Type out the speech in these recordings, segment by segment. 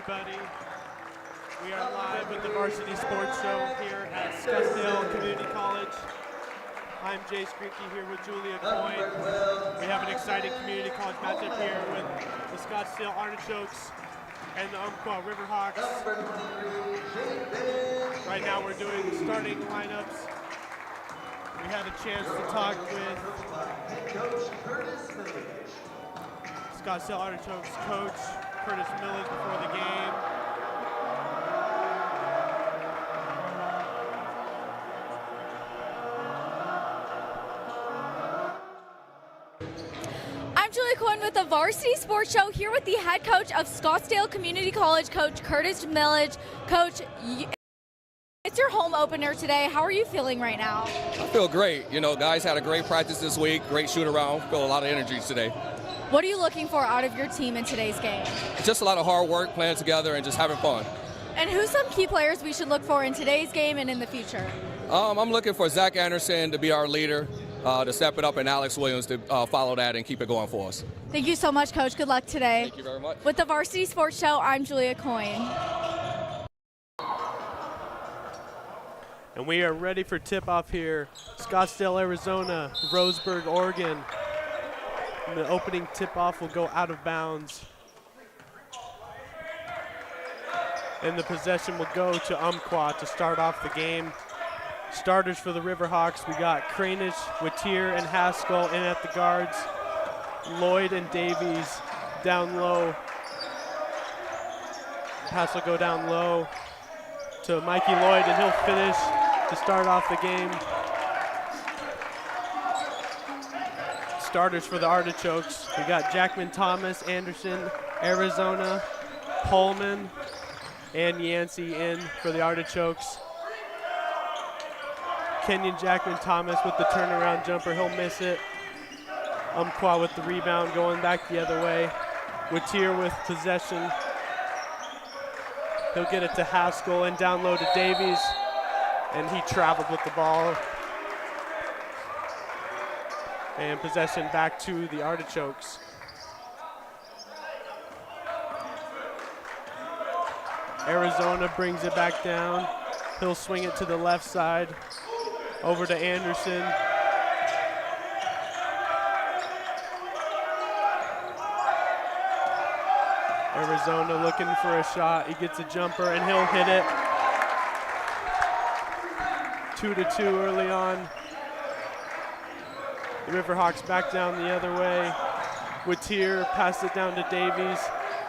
everybody. We are live with the Varsity Sports Show here at Scottsdale Community College. I'm Jay Skrinky here with Julia Coyne. We have an exciting community college matchup here with the Scottsdale Artichokes and the Umpqua Riverhawks. Right now we're doing the starting lineups. We had a chance to talk with Scottsdale Artichokes coach Curtis Millage before the game. I'm Julia Coyne with the Varsity Sports Show here with the head coach of Scottsdale Community College, Coach Curtis Millage. Coach, it's your home opener today. How are you feeling right now? I feel great. You know, guys had a great practice this week, great shoot around, feel a lot of energy today. What are you looking for out of your team in today's game? Just a lot of hard work, playing together, and just having fun. And who's some key players we should look for in today's game and in the future? I'm looking for Zach Anderson to be our leader, to step it up, and Alex Williams to follow that and keep it going for us. Thank you so much, Coach. Good luck today. Thank you very much. With the Varsity Sports Show, I'm Julia Coyne. And we are ready for tip-off here. Scottsdale, Arizona, Roseburg, Oregon. And the opening tip-off will go out of bounds. And the possession will go to Umpqua to start off the game. Starters for the Riverhawks, we got Kranich, Whittier, and Haskell in at the guards. Lloyd and Davies down low. Pass will go down low to Mikey Lloyd, and he'll finish to start off the game. Starters for the Artichokes, we got Jackman Thomas, Anderson, Arizona, Pullman, and Yancey in for the Artichokes. Kenyon Jackman Thomas with the turnaround jumper, he'll miss it. Umpqua with the rebound going back the other way. Whittier with possession. He'll get it to Haskell and down low to Davies, and he traveled with the ball. And possession back to the Artichokes. Arizona brings it back down. He'll swing it to the left side, over to Anderson. Arizona looking for a shot. He gets a jumper and he'll hit it. 2-2 early on. The Riverhawks back down the other way. Whittier passes it down to Davies.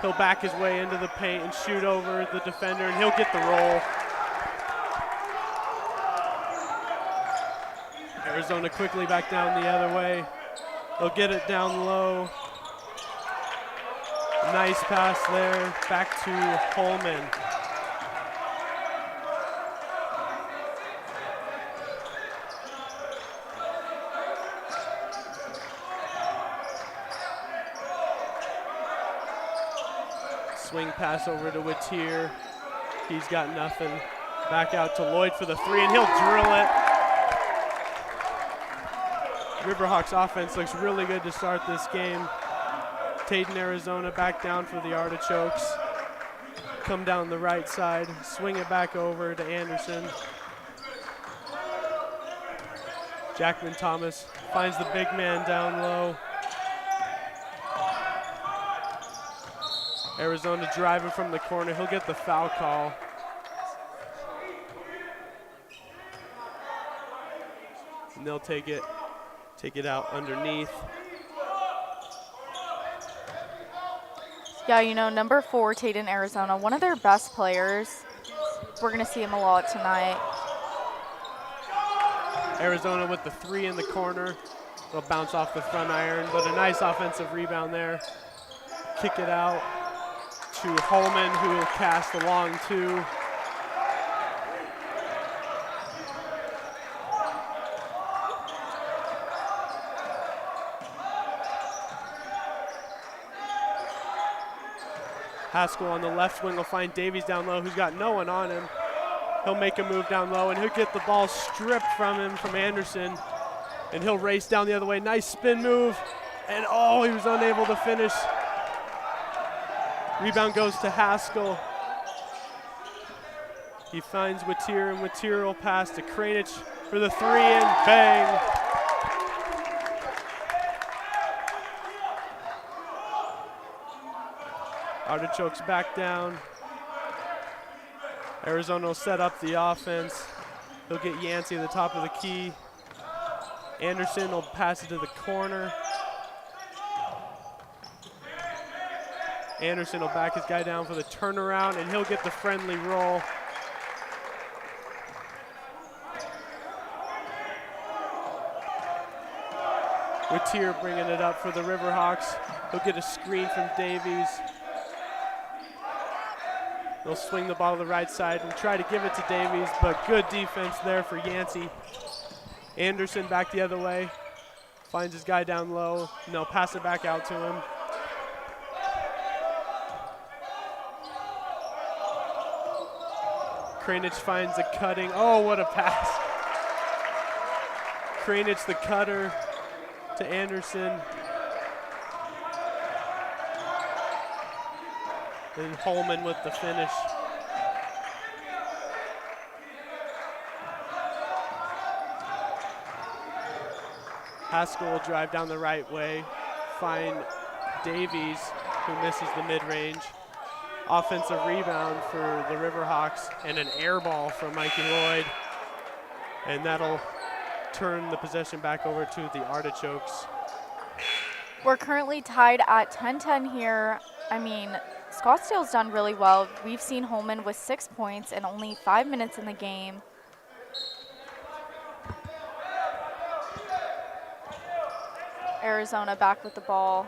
He'll back his way into the paint and shoot over the defender, and he'll get the roll. Arizona quickly back down the other way. They'll get it down low. Nice pass there, back to Holman. Swing pass over to Whittier. He's got nothing. Back out to Lloyd for the three, and he'll drill it. Riverhawks offense looks really good to start this game. Taden, Arizona back down for the Artichokes. Come down the right side, swing it back over to Anderson. Jackman Thomas finds the big man down low. Arizona driving from the corner, he'll get the foul call. And they'll take it out underneath. Yeah, you know, number 4, Taden, Arizona, one of their best players. We're going to see him a lot tonight. Arizona with the 3 in the corner. They'll bounce off the front iron, but a nice offensive rebound there. Kick it out to Holman, who will cast the long 2. Haskell on the left wing will find Davies down low, who's got no one on him. He'll make a move down low, and he'll get the ball stripped from him from Anderson, and he'll race down the other way. Nice spin move, and oh, he was unable to finish. Rebound goes to Haskell. He finds Watier, and Watier will pass to Kranich for the three, and bang. Artichokes back down. Arizona will set up the offense. He'll get Yancey at the top of the key. Anderson will pass it to the corner. Anderson will back his guy down for the turnaround, and he'll get the friendly roll. Watier bringing it up for the Riverhawks. He'll get a screen from Davies. They'll swing the ball to the right side and try to give it to Davies, but good defense there for Yancey. Anderson back the other way. Finds his guy down low, and they'll pass it back out to him. Kranich finds the cutting. Oh, what a pass. Kranich the cutter to Anderson. And Holman with the finish. Haskell will drive down the right way, find Davies, who misses the mid-range. Offensive rebound for the Riverhawks, and an air ball from Mikey Lloyd. And that'll turn the possession back over to the Artichokes. We're currently tied at 10-10 here. I mean, Scottsdale's done really well. We've seen Holman with 6 points and only 5 minutes in the game. Arizona back with the ball.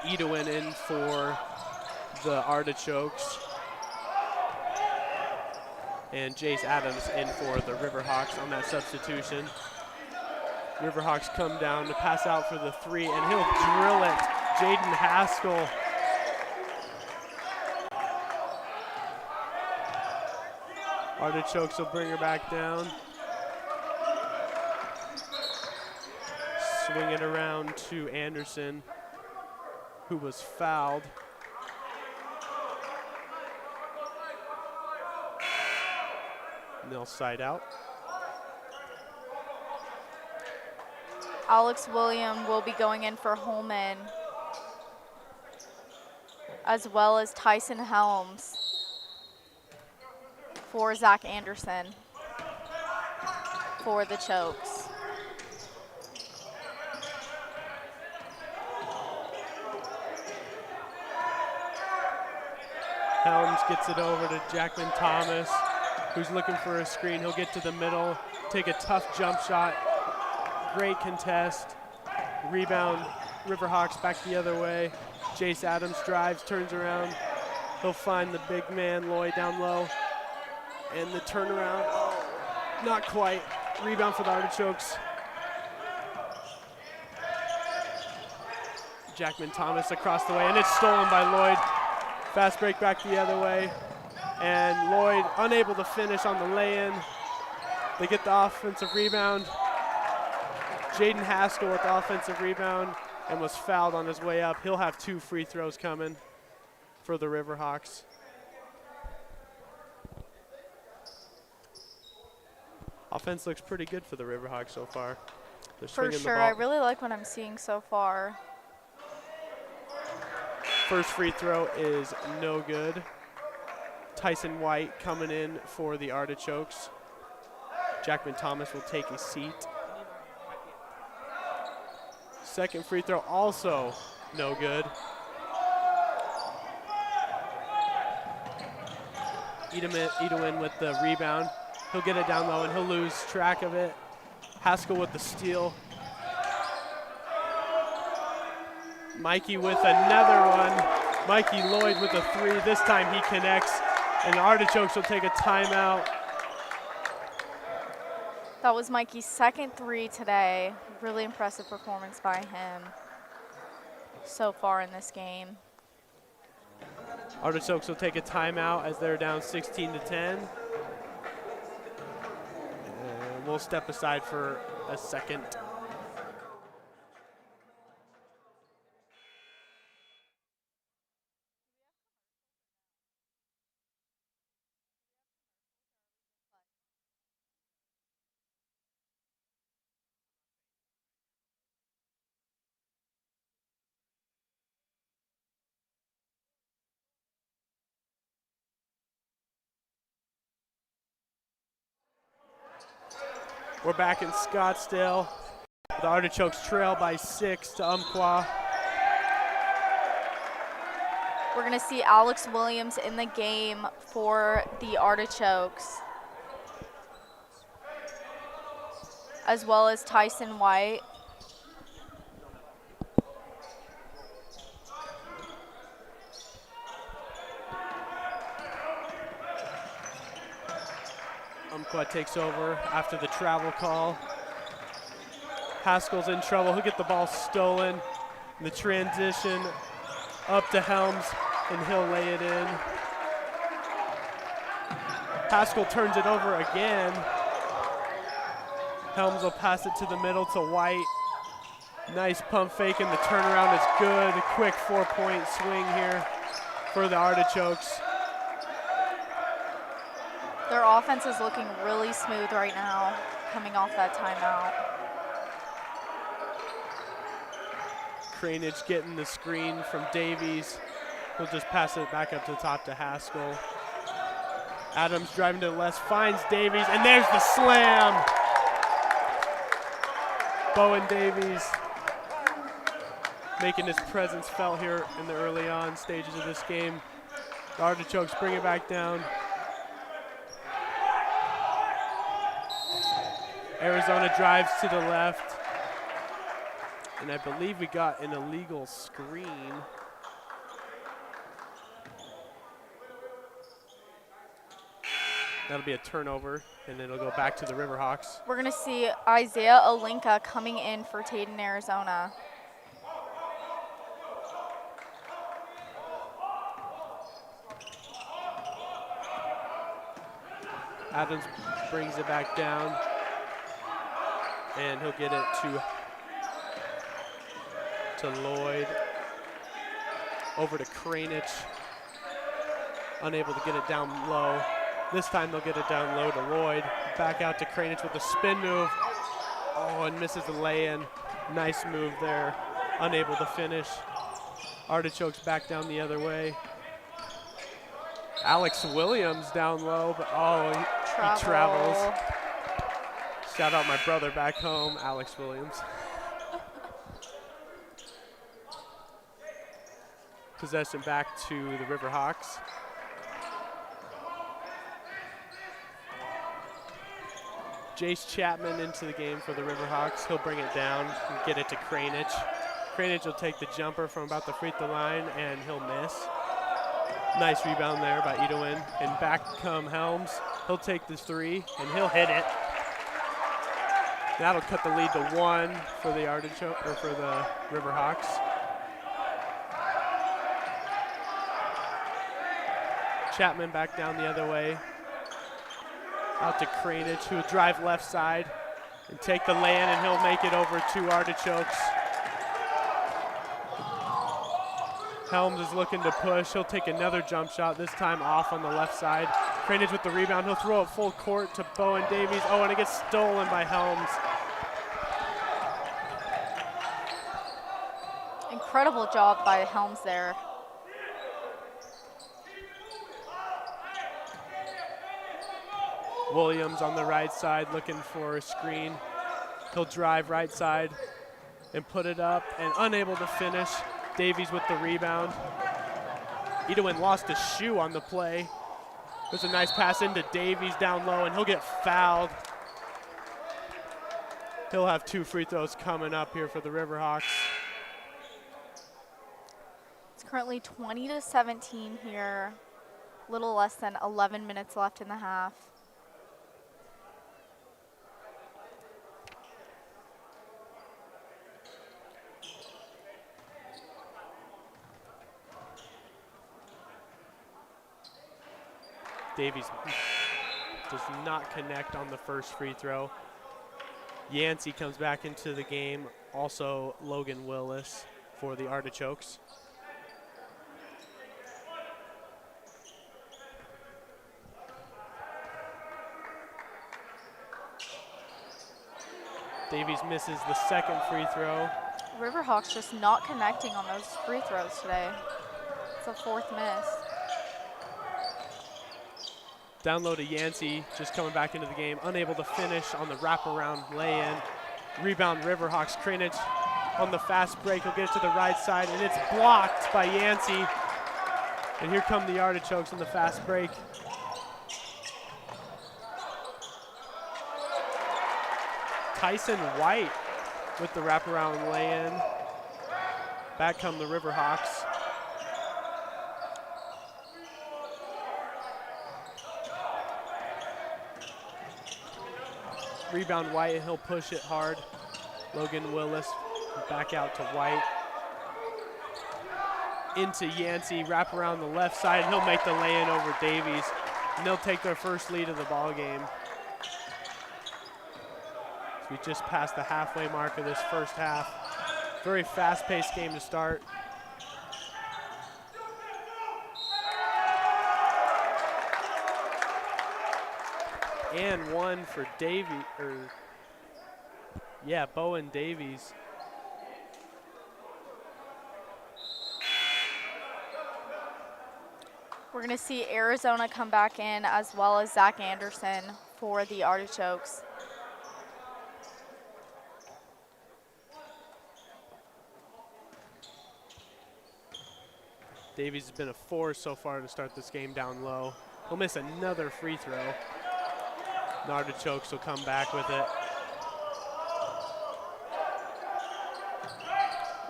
Edwin in for the Artichokes. And Jace Adams in for the Riverhawks on that substitution. Riverhawks come down to pass out for the three, and he'll drill it. Jaden Haskell. Artichokes will bring her back down. Swing it around to Anderson, who was fouled. And they'll side out. Alex William will be going in for Holman, as well as Tyson Helms for Zach Anderson for the Chokes. Helms gets it over to Jackman Thomas, who's looking for a screen. He'll get to the middle, take a tough jump shot. Great contest. Rebound, Riverhawks back the other way. Jace Adams drives, turns around. He'll find the big man, Lloyd, down low. And the turnaround, not quite. Rebound for the Artichokes. Jackman Thomas across the way, and it's stolen by Lloyd. Fast break back the other way. And Lloyd unable to finish on the lay-in. They get the offensive rebound. Jaden Haskell with the offensive rebound and was fouled on his way up. He'll have 2 free throws coming for the Riverhawks. Offense looks pretty good for the Riverhawks so far. They're For swinging sure, the ball. I really like what I'm seeing so far. First free throw is no good. Tyson White coming in for the Artichokes. Jackman Thomas will take a seat. Second free throw also no good. Edwin with the rebound. He'll get it down low and he'll lose track of it. Haskell with the steal. Mikey with another one. Mikey Lloyd with a three. This time he connects, and the Artichokes will take a timeout. That was Mikey's second three today. Really impressive performance by him so far in this game. Artichokes will take a timeout as they're down 16-10. And we'll step aside for a second. We're back in Scottsdale. The Artichokes trail by 6 to Umpqua. We're going to see Alex Williams in the game for the Artichokes, as well as Tyson White. Umpqua takes over after the travel call. Haskell's in trouble. He'll get the ball stolen. The transition up to Helms, and he'll lay it in. Haskell turns it over again. Helms will pass it to the middle to White. Nice pump fake, and the turnaround is good. A quick 4-point swing here for the Artichokes. Their offense is looking really smooth right now, coming off that timeout. Cranage getting the screen from Davies. He'll just pass it back up to the top to Haskell. Adams driving to the left, finds Davies, and there's the slam. Bowen Davies making his presence felt here in the early on stages of this game. The Artichokes bring it back down. Arizona drives to the left. And I believe we got an illegal screen. That'll be a turnover, and then it'll go back to the Riverhawks. We're going to see Isaiah Olinka coming in for Taden, Arizona. Adams brings it back down, and he'll get it to Lloyd. Over to Cranich. Unable to get it down low. This time they'll get it down low to Lloyd. Back out to Cranich with a spin move. Oh, and misses the lay-in. Nice move there. Unable to finish. Artichokes back down the other way. Alex Williams down low, but he travels. Shout out my brother back home, Alex Williams. Possession back to the Riverhawks. Jace Chapman into the game for the Riverhawks. He'll bring it down and get it to Cranich. Cranich will take the jumper from about the free throw line, and he'll miss. Nice rebound there by Edwin. And back come Helms. He'll take the three, and he'll hit it. That'll cut the lead to 1 for the for the Riverhawks. Chapman back down the other way. Out to Cranich, who will drive left side and take the lay-in, and he'll make it over to Artichokes. Helms is looking to push. He'll take another jump shot, this time off on the left side. Cranich with the rebound. He'll throw it full court to Bowen Davies. Oh, and it gets stolen by Helms. Incredible job by Helms there. Williams on the right side looking for a screen. He'll drive right side and put it up, and unable to finish. Davies with the rebound. Edwin lost his shoe on the play. There's a nice pass into Davies down low, and he'll get fouled. He'll have 2 free throws coming up here for the Riverhawks. It's currently 20-17 here. A little less than 11 minutes left in the half. Davies does not connect on the first free throw. Yancey comes back into the game. Also Logan Willis for the Artichokes. Davies misses the second free throw. Riverhawks just not connecting on those free throws today. It's a 4th miss. Down low to Yancey, just coming back into the game. Unable to finish on the wraparound lay-in. Rebound Riverhawks. Kranich on the fast break. He'll get it to the right side, and it's blocked by Yancey. And here come the Artichokes in the fast break. Tyson White with the wraparound lay-in. Back come the Riverhawks. Rebound White, he'll push it hard. Logan Willis back out to White. Into Yancey, wrap around the left side, and he'll make the lay-in over Davies. And they'll take their first lead of the ball game. So we just passed the halfway mark of this first half. Very fast-paced game to start. And one for Bowen Davies. We're going to see Arizona come back in, as well as Zach Anderson for the Artichokes. Davies has been a force so far to start this game down low. He'll miss another free throw. The Artichokes will come back with it.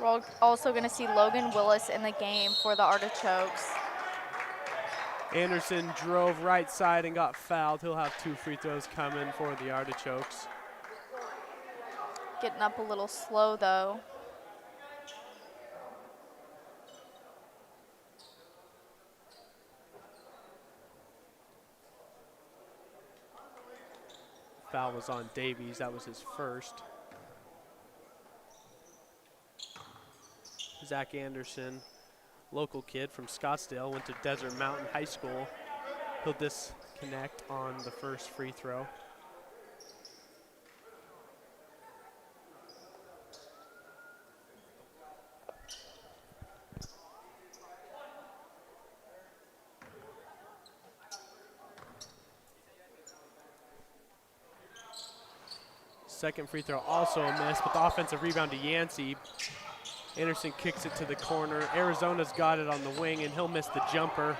We're also going to see Logan Willis in the game for the Artichokes. Anderson drove right side and got fouled. He'll have 2 free throws coming for the Artichokes. Getting up a little slow, though. Foul was on Davies. That was his first. Zach Anderson, local kid from Scottsdale, went to Desert Mountain High School. He'll disconnect on the first free throw. Second free throw also a miss, but the offensive rebound to Yancey. Anderson kicks it to the corner. Arizona's got it on the wing, and he'll miss the jumper.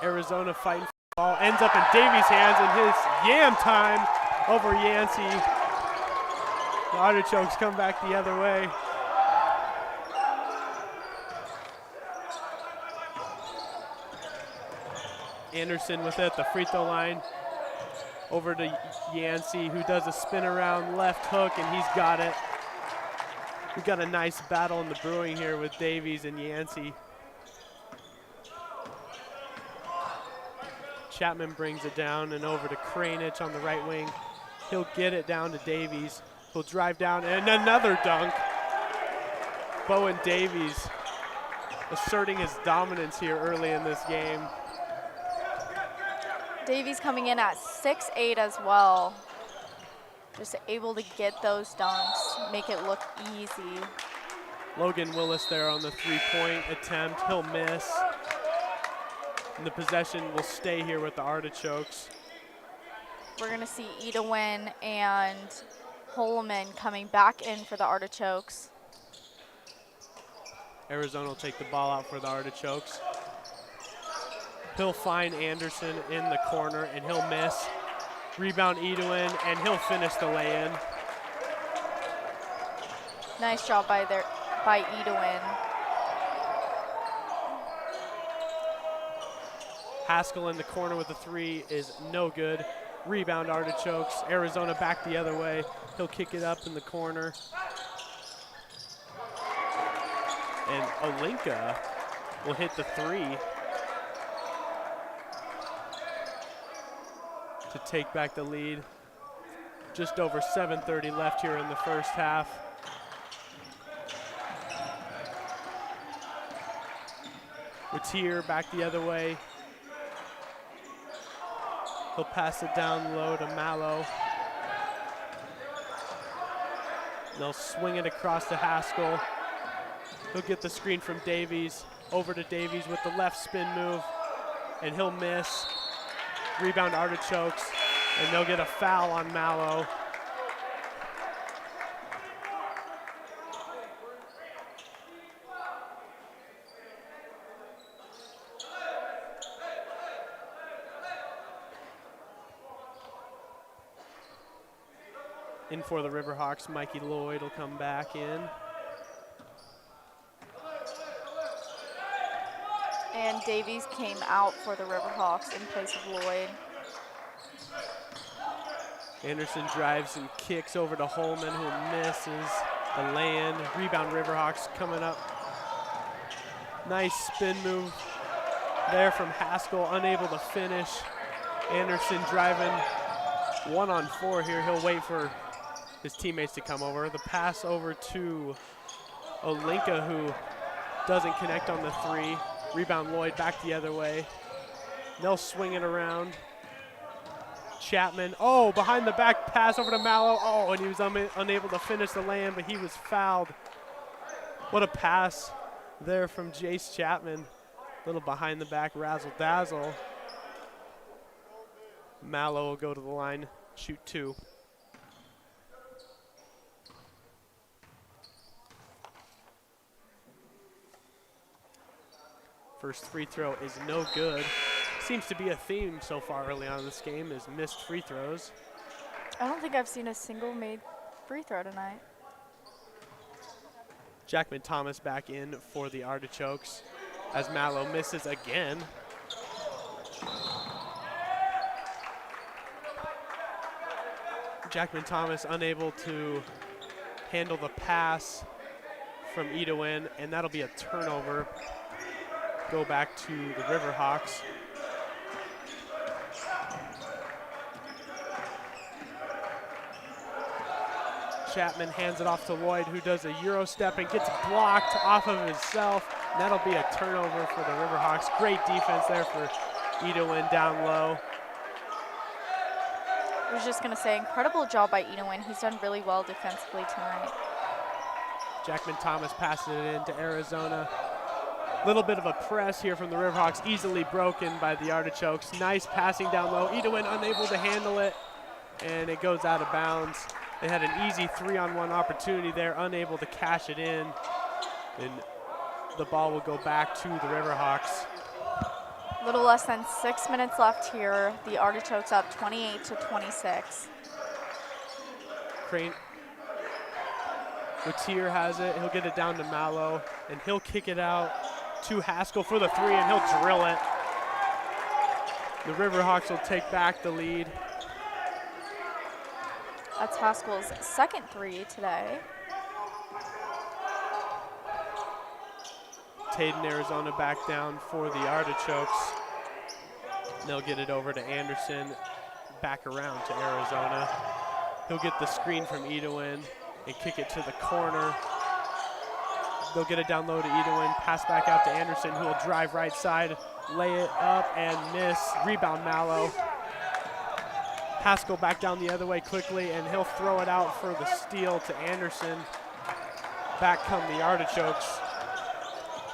Arizona fighting for the ball. Ends up in Davies' hands, and his yam time over Yancey. The Artichokes come back the other way. Anderson with it at the free throw line. Over to Yancey, who does a spin around left hook, and he's got it. We've got a nice battle in the brewing here with Davies and Yancey. Chapman brings it down and over to Kranich on the right wing. He'll get it down to Davies. He'll drive down, and another dunk. Bowen Davies asserting his dominance here early in this game. Davies coming in at 6'8" as well. Just able to get those dunks, make it look easy. Logan Willis there on the three-point attempt. He'll miss. And the possession will stay here with the Artichokes. We're going to see Edwin and Holloman coming back in for the Artichokes. Arizona will take the ball out for the Artichokes. He'll find Anderson in the corner, and he'll miss. Rebound Edwin, and he'll finish the lay-in. Nice job by Edwin. Haskell in the corner with a three is no good. Rebound Artichokes. Arizona back the other way. He'll kick it up in the corner. And Olinka will hit the three to take back the lead. Just over 7:30 left here in the first half. Retier back the other way. He'll pass it down low to Mallow. They'll swing it across to Haskell. He'll get the screen from Davies. over to Davies with the left spin move, and he'll miss. Rebound Artichokes, and they'll get a foul on Mallow. In for the Riverhawks, Mikey Lloyd will come back in. And Davies came out for the Riverhawks in place of Lloyd. Anderson drives and kicks over to Holman, who misses the lay-in. Rebound Riverhawks coming up. Nice spin move there from Haskell, unable to finish. Anderson driving 1-on-4 here. He'll wait for his teammates to come over. The pass over to Olinka, who doesn't connect on the three. Rebound Lloyd back the other way. They'll swing it around. Chapman, oh, behind the back pass over to Mallow. Oh, and he was unable to finish the lay-in, but he was fouled. What a pass there from Jace Chapman. Little behind the back razzle dazzle. Mallow will go to the line, shoot 2. First free throw is no good. Seems to be a theme so far early on in this game is missed free throws. I don't think I've seen a single made free throw tonight. Jackman Thomas back in for the Artichokes as Mallow misses again. Jackman Thomas unable to handle the pass from Edwin, and that'll be a turnover. Go back to the Riverhawks. Chapman hands it off to Lloyd, who does a Euro step and gets blocked off of himself. And that'll be a turnover for the Riverhawks. Great defense there for Edwin down low. I was just going to say, incredible job by Edwin. He's done really well defensively tonight. Jackman Thomas passes it into Arizona. Little bit of a press here from the Riverhawks, easily broken by the Artichokes. Nice passing down low. Edwin unable to handle it, and it goes out of bounds. They had an easy 3-on-1 opportunity there, unable to cash it in. And the ball will go back to the Riverhawks. Little less than 6 minutes left here. The Artichokes up 28-26. Crane. Whittier has it. He'll get it down to Mallow, and he'll kick it out to Haskell for the 3, and he'll drill it. The Riverhawks will take back the lead. That's Haskell's second 3 today. Taden, Arizona back down for the Artichokes. They'll get it over to Anderson, back around to Arizona. He'll get the screen from Edwin and kick it to the corner. They'll get it down low to Edwin, pass back out to Anderson, who will drive right side, lay it up and miss. Rebound Mallow. Haskell back down the other way quickly, and he'll throw it out for the steal to Anderson. Back come the Artichokes.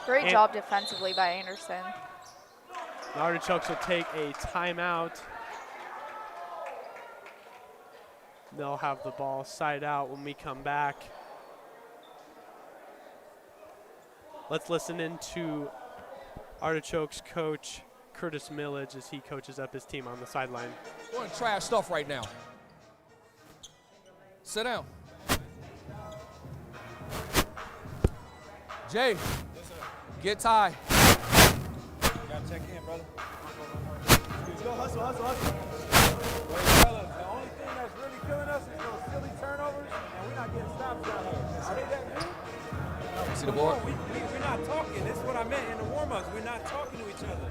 Great job defensively by Anderson. The Artichokes will take a timeout. They'll have the ball side out when we come back. Let's listen in to Artichokes coach Curtis Millage as he coaches up his team on the sideline. We're doing trash stuff right now. Sit down. Jay, get Ty. Gotta check in, brother. Let's go, hustle, hustle, hustle. Wait, fellas, the only thing that's really killing us is those silly turnovers, and we're not getting stops out here. Are they that good? See the board? We're not talking. That's what I meant in the warm-ups. We're not talking to each other.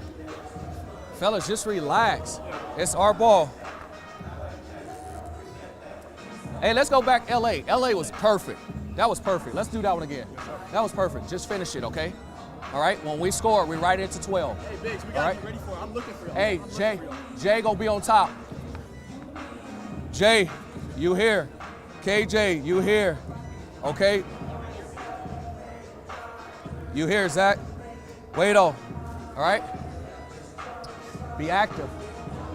Fellas, just relax. It's our ball. Hey, let's go back LA. LA was perfect. That was perfect. Let's do that one again. That was perfect. Just finish it, okay? All right, when we score, we right into 12. Hey, Biggs, we got to be ready for it. I'm looking for it. Hey, Jay gonna be on top. Jay, you here. KJ, you here. Okay? You here, Zach? Wait on. All right? Be active.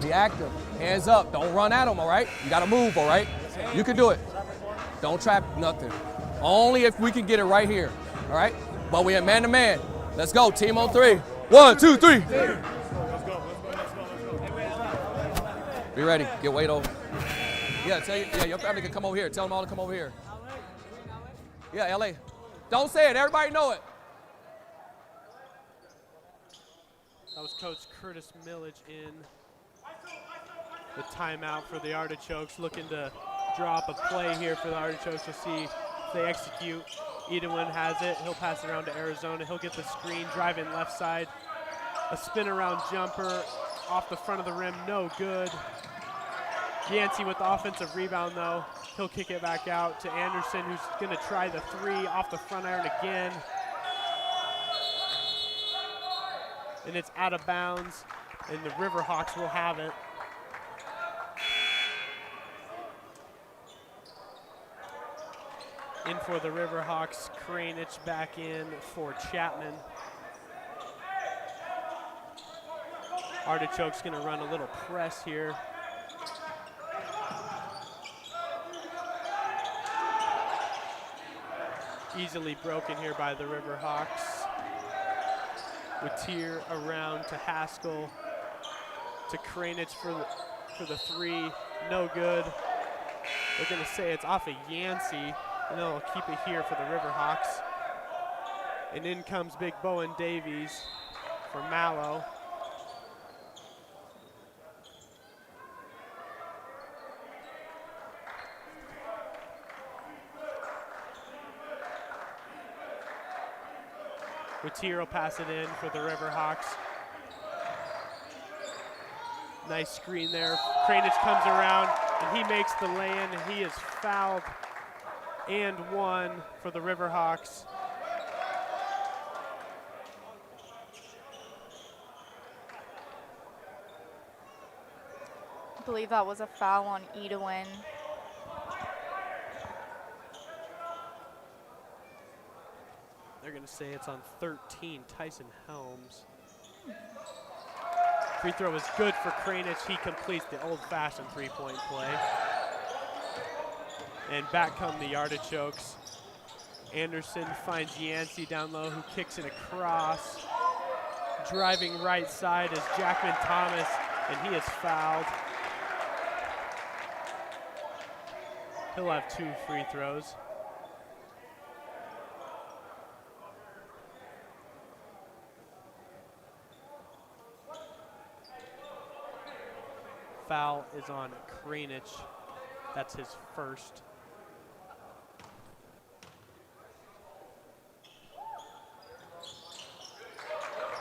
Be active. Hands up. Don't run at them, all right? You got to move, all right? You can do it. Don't trap nothing. Only if we can get it right here, all right? But we are man-to-man. Let's go. Team on 3. 1, 2, 3. Be ready. Get weight over. Yeah, your family can come over here. Tell them all to come over here. Yeah, LA. Don't say it. Everybody know it. That was Coach Curtis Millage in the timeout for the Artichokes, looking to draw up a play here for the Artichokes to see if they execute. Edwin has it. He'll pass it around to Arizona. He'll get the screen, drive in left side. A spin around jumper off the front of the rim, no good. Yancey with the offensive rebound though. He'll kick it back out to Anderson, who's gonna try the 3 off the front iron again. And it's out of bounds, and the Riverhawks will have it. In for the Riverhawks, Kranich back in for Chapman. Artichoke's gonna run a little press here. Easily broken here by the Riverhawks. Watier around to Haskell, to Kranich for the 3, no good. They're gonna say it's off of Yancey, and they'll keep it here for the Riverhawks. And in comes Big Bowen Davies for Mallow. Watier will pass it in for the Riverhawks. Nice screen there. Kranich comes around, and he makes the lay-in, and he is fouled and 1 for the Riverhawks. I believe that was a foul on Edwin. They're going to say it's on 13, Tyson Helms. Free throw is good for Kranich. He completes the old-fashioned three-point play. And back come the Artichokes. Anderson finds Yancey down low, who kicks it across. Driving right side is Jackman Thomas, and he is fouled. He'll have 2 free throws. Foul is on Kranich. That's his first.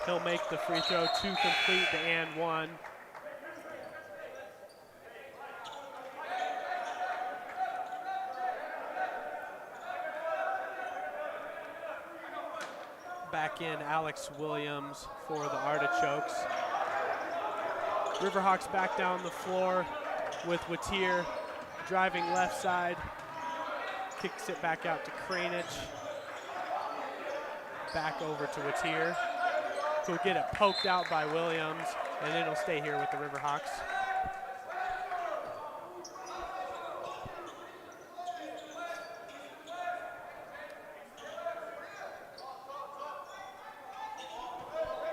He'll make the free throw to complete the and 1. Back in Alex Williams for the Artichokes. Riverhawks back down the floor with Watier driving left side. Kicks it back out to Kranich. Back over to Watier, who'll get it poked out by Williams, and it'll stay here with the Riverhawks.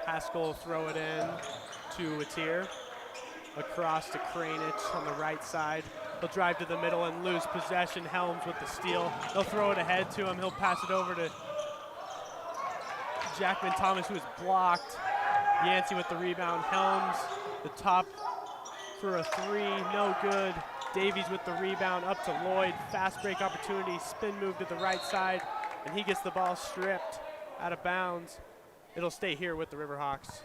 Haskell will throw it in to Watier. Across to Kranich on the right side. He'll drive to the middle and lose possession. Helms with the steal. He'll throw it ahead to him. He'll pass it over to Jackman Thomas, who is blocked. Yancey with the rebound. Helms, the top for a 3, no good. Davies with the rebound up to Lloyd. Fast break opportunity, spin move to the right side, and he gets the ball stripped out of bounds. It'll stay here with the Riverhawks.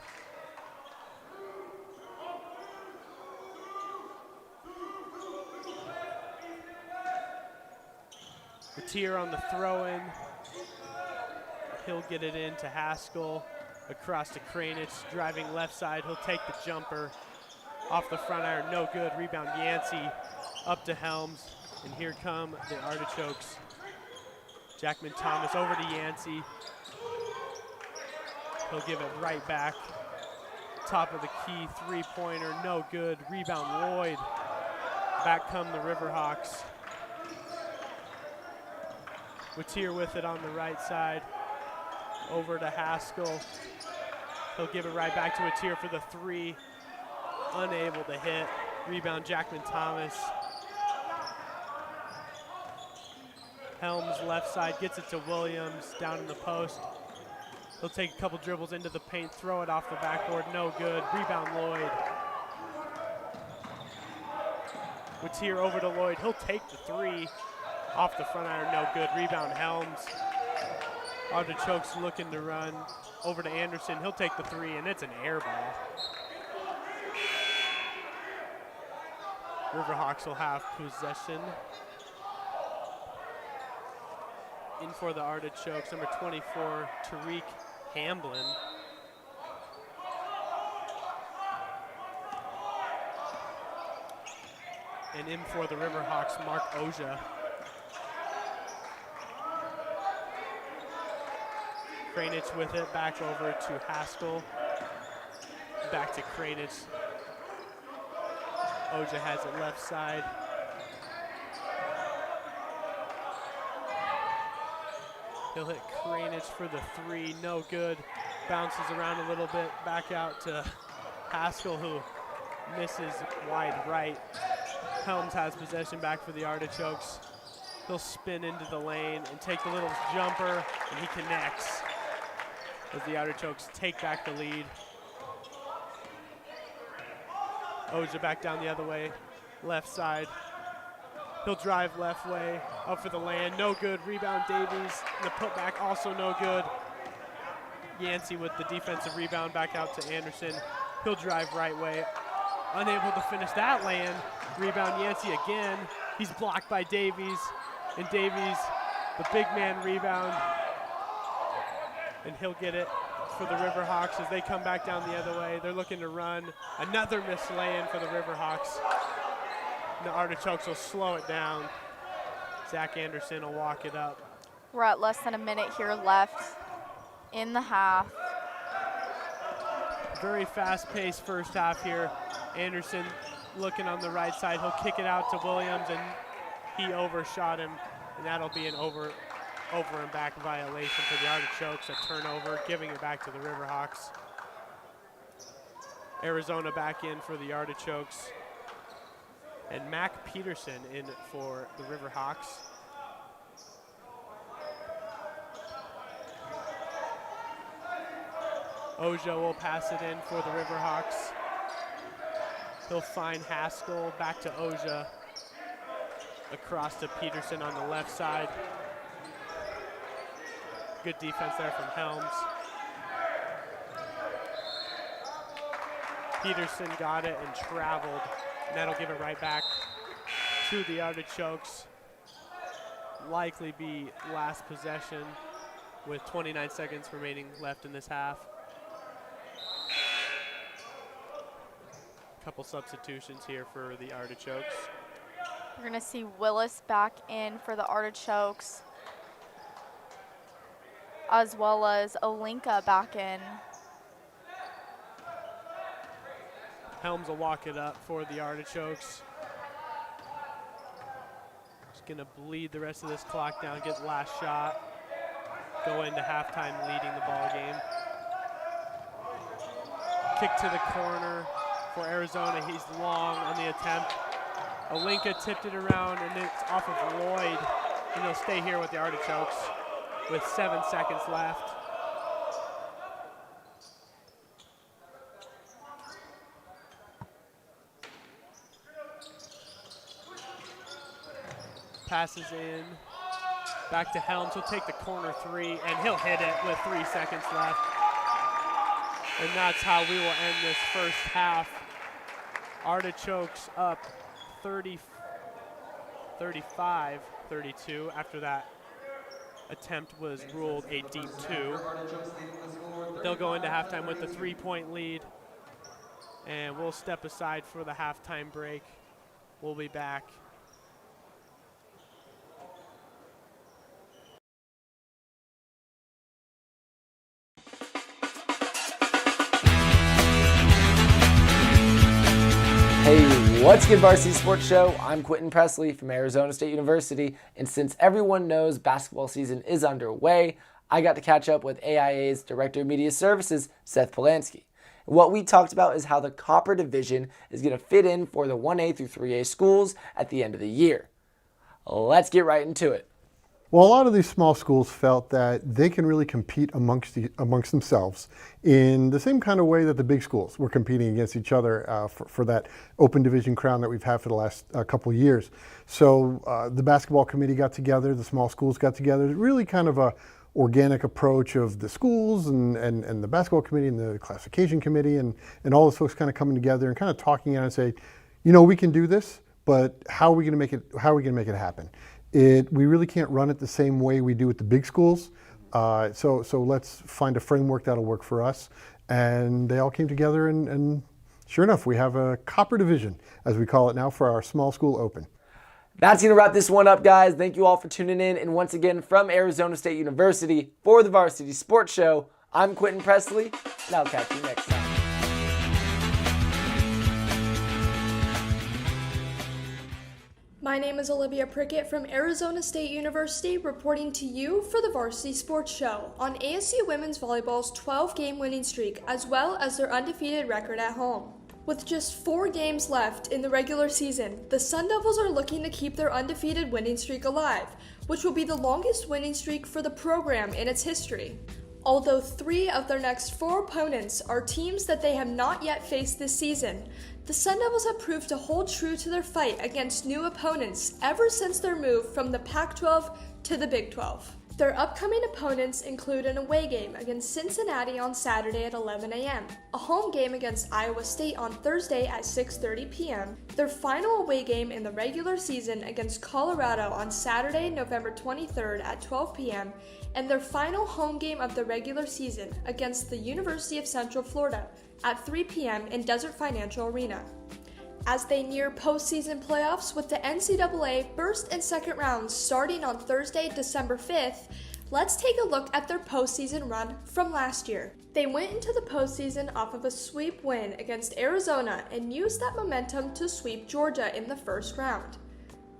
Watier on the throw-in. He'll get it into Haskell. Across to Kranich, driving left side. He'll take the jumper off the front iron, no good. Rebound Yancey up to Helms, and here come the Artichokes. Jackman Thomas over to Yancey. He'll give it right back. Top of the key, three-pointer, no good. Rebound, Lloyd. Back come the Riverhawks. Watier with it on the right side. Over to Haskell. He'll give it right back to Watier for the three. Unable to hit. Rebound, Jackman Thomas. Helms left side, gets it to Williams down in the post. He'll take a couple dribbles into the paint, throw it off the backboard, no good. Rebound, Lloyd. Watier over to Lloyd, he'll take the three. Off the front iron, no good. Rebound, Helms. Artichokes looking to run. Over to Anderson, he'll take the three, and it's an air ball. Riverhawks will have possession. In for the Artichokes, number 24, Tariq Hamblin. And in for the Riverhawks, Mark Oja. Kranich with it, back over to Haskell. Back to Kranich. Oja has it left side. He'll hit Kranich for the three, no good. Bounces around a little bit, back out to Haskell, who misses wide right. Helms has possession back for the Artichokes. He'll spin into the lane and take the little jumper, and he connects as the Artichokes take back the lead. Oja back down the other way, left side. He'll drive left way, up for the land, no good. Rebound, Davies. The putback, also no good. Yancey with the defensive rebound, back out to Anderson. He'll drive right way, unable to finish that land. Rebound, Yancey again. He's blocked by Davies, and Davies, the big man rebound, and he'll get it for the Riverhawks as they come back down the other way. They're looking to run. Another missed lay-in for the Riverhawks. The Artichokes will slow it down. Zach Anderson will walk it up. We're at less than a minute here left in the half. Very fast-paced first half here. Anderson looking on the right side. He'll kick it out to Williams, and he overshot him, and that'll be an over and back violation for the Artichokes, a turnover, giving it back to the Riverhawks. Arizona back in for the Artichokes. And Mac Peterson in for the Riverhawks. Oja will pass it in for the Riverhawks. He'll find Haskell, back to Oja. Across to Peterson on the left side. Good defense there from Helms. Peterson got it and traveled, and that'll give it right back to the Artichokes. Likely be last possession with 29 seconds remaining left in this half. Couple substitutions here for the Artichokes. We're gonna see Willis back in for the Artichokes, as well as Olinka back in. Helms will walk it up for the Artichokes. Just gonna bleed the rest of this clock down, get the last shot. Go into halftime leading the ball game. Kick to the corner for Arizona. He's long on the attempt. Olinka tipped it around, and it's off of Lloyd. And he'll stay here with the Artichokes with 7 seconds left. Passes in, back to Helms. He'll take the corner three, and he'll hit it with 3 seconds left. And that's how we will end this first half. Artichokes up 35-32 after that attempt was ruled a deep two. They'll go into halftime with a 3-point lead, and we'll step aside for the halftime break. We'll be back. What's good, Varsity Sports Show? I'm Quentin Presley from Arizona State University, and since everyone knows basketball season is underway, I got to catch up with AIA's Director of Media Services, Seth Polanski. What we talked about is how the Copper Division is going to fit in for the 1A through 3A schools at the end of the year. Let's get right into it. Well, a lot of these small schools felt that they can really compete amongst themselves in the same kind of way that the big schools were competing against each other for that open division crown that we've had for the last couple of years. So the basketball committee got together, the small schools got together, really kind of a organic approach of the schools and the basketball committee and the classification committee and all those folks kind of coming together and kind of talking out and say, you know, we can do this, but how are we going to make it happen? We really can't run it the same way we do with the big schools. So let's find a framework that'll work for us. And they all came together and sure enough, we have a Copper Division, as we call it now, for our small school open. That's going to wrap this one up, guys. Thank you all for tuning in. And once again, from Arizona State University for the Varsity Sports Show, I'm Quentin Presley, and I'll catch you next time. My name is Olivia Prickett from Arizona State University, reporting to you for the Varsity Sports Show on ASU Women's Volleyball's 12-game winning streak, as well as their undefeated record at home. With just 4 games left in the regular season, the Sun Devils are looking to keep their undefeated winning streak alive, which will be the longest winning streak for the program in its history. Although 3 of their next 4 opponents are teams that they have not yet faced this season, the Sun Devils have proved to hold true to their fight against new opponents ever since their move from the Pac-12 to the Big 12. Their upcoming opponents include an away game against Cincinnati on Saturday at 11 a.m., a home game against Iowa State on Thursday at 6:30 p.m., their final away game in the regular season against Colorado on Saturday, November 23rd at 12 p.m., and their final home game of the regular season against the University of Central Florida at 3 p.m. in Desert Financial Arena. As they near postseason playoffs with the NCAA first and second rounds starting on Thursday, December 5th, let's take a look at their postseason run from last year. They went into the postseason off of a sweep win against Arizona and used that momentum to sweep Georgia in the first round.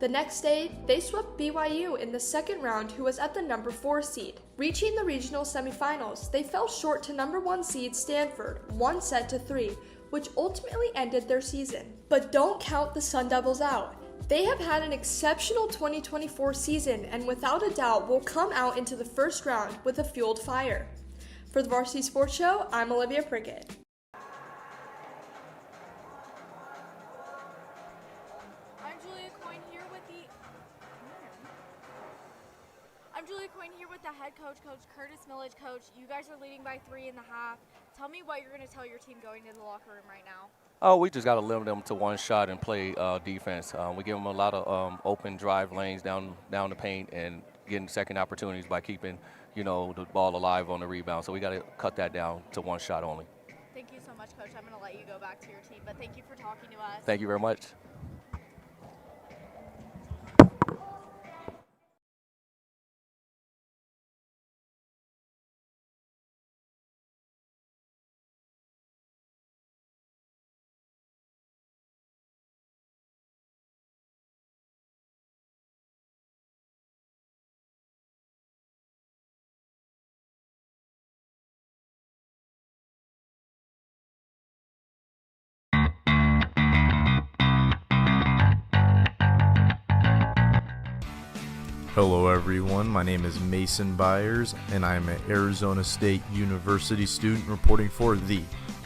The next day, they swept BYU in the second round, who was at the number 4 seed. Reaching the regional semifinals, they fell short to number 1 seed Stanford, 1-3, which ultimately ended their season. But don't count the Sun Devils out. They have had an exceptional 2024 season and without a doubt will come out into the first round with a fueled fire. For the Varsity Sports Show, I'm Olivia Prickett. I'm Julia Coyne here with the head coach, Coach Curtis Millage. Coach, you guys are leading by 3.5. Tell me what you're going to tell your team going into the locker room right now. Oh, we just got to limit them to one shot and play defense. We give them a lot of open drive lanes down the paint and getting second opportunities by keeping, the ball alive on the rebound. So we got to cut that down to one shot only. Thank you so much, Coach. I'm going to let you go back to your team, but thank you for talking to us. Thank you very much. Hello everyone, my name is Mason Byers and I'm an Arizona State University student reporting for the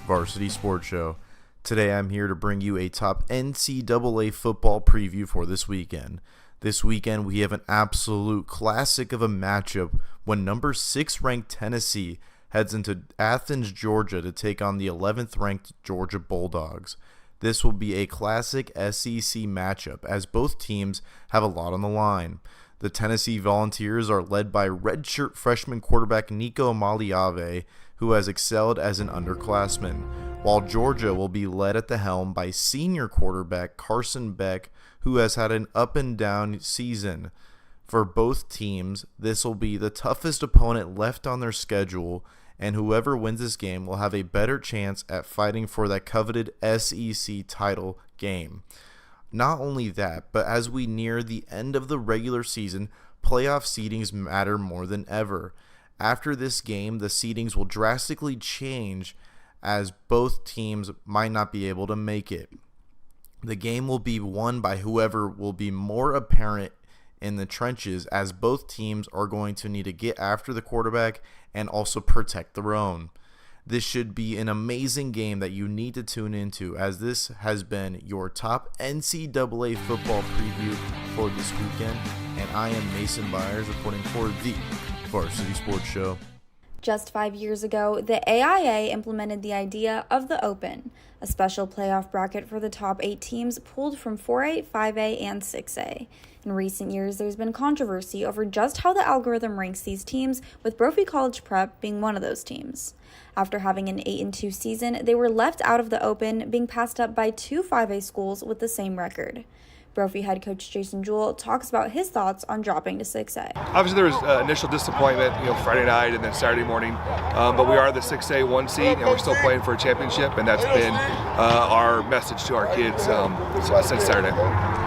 Varsity Sports Show. Today I'm here to bring you a top NCAA football preview for this weekend. This weekend we have an absolute classic of a matchup when number 6 ranked Tennessee heads into Athens, Georgia to take on the 11th ranked Georgia Bulldogs. This will be a classic SCC matchup as both teams have a lot on the line. The Tennessee Volunteers are led by redshirt freshman quarterback Nico Maliave, who has excelled as an underclassman, while Georgia will be led at the helm by senior quarterback Carson Beck, who has had an up-and-down season. For both teams, this will be the toughest opponent left on their schedule, and whoever wins this game will have a better chance at fighting for that coveted SEC title game. Not only that, but as we near the end of the regular season, playoff seedings matter more than ever. After this game, the seedings will drastically change as both teams might not be able to make it. The game will be won by whoever will be more apparent in the trenches, as both teams are going to need to get after the quarterback and also protect their own. This should be an amazing game that you need to tune into, as this has been your top NCAA football preview for this weekend, and I am Mason Byers reporting for the Varsity Sports Show. Just 5 years ago, the AIA implemented the idea of the Open, a special playoff bracket for the top 8 teams pulled from 4A, 5A, and 6A. In recent years, there's been controversy over just how the algorithm ranks these teams, with Brophy College Prep being one of those teams. After having an 8-2 season, they were left out of the Open, being passed up by 2 5A schools with the same record. Brophy head coach Jason Jewell talks about his thoughts on dropping to 6A. Obviously, there was initial disappointment, Friday night and then Saturday morning. But we are the 6A 1 seed, and we're still playing for a championship, and that's been our message to our kids since Saturday.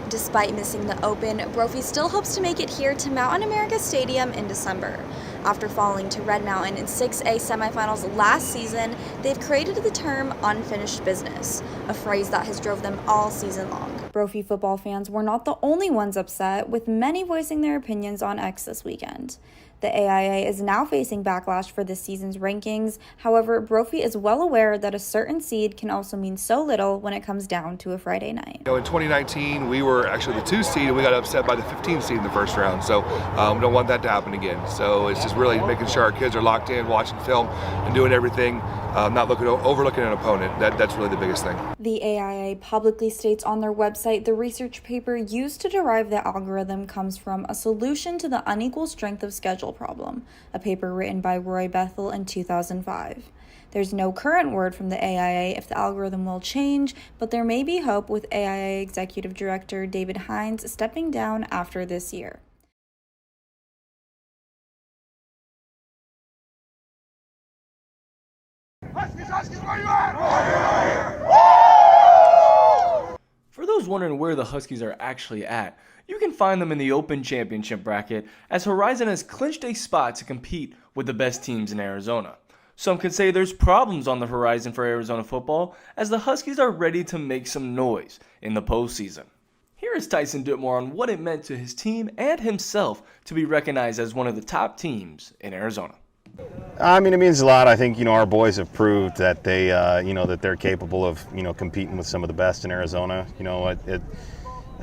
Despite missing the Open, Brophy still hopes to make it here to Mountain America Stadium in December. After falling to Red Mountain in 6A semifinals last season, they've created the term unfinished business, a phrase that has drove them all season long. Brophy football fans were not the only ones upset, with many voicing their opinions on X this weekend. The AIA is now facing backlash for this season's rankings. However, Brophy is well aware that a certain seed can also mean so little when it comes down to a Friday night. In 2019, we were actually the 2 seed, and we got upset by the 15 seed in the first round. So we don't want that to happen again. So it's just really making sure our kids are locked in, watching film, and doing everything, not overlooking an opponent. That's really the biggest thing. The AIA publicly states on their website the research paper used to derive the algorithm comes from a solution to the unequal strength of schedule problem, a paper written by Roy Bethel in 2005. There's no current word from the AIA if the algorithm will change, but there may be hope with AIA Executive Director David Hines stepping down after this year. For those wondering where the Huskies are actually at, you can find them in the Open Championship bracket, as Horizon has clinched a spot to compete with the best teams in Arizona. Some could say there's problems on the horizon for Arizona football, as the Huskies are ready to make some noise in the postseason. Here is Tyson Ditmore on what it meant to his team and himself to be recognized as one of the top teams in Arizona. I mean, it means a lot. I think, our boys have proved that they, that they're capable of, competing with some of the best in Arizona.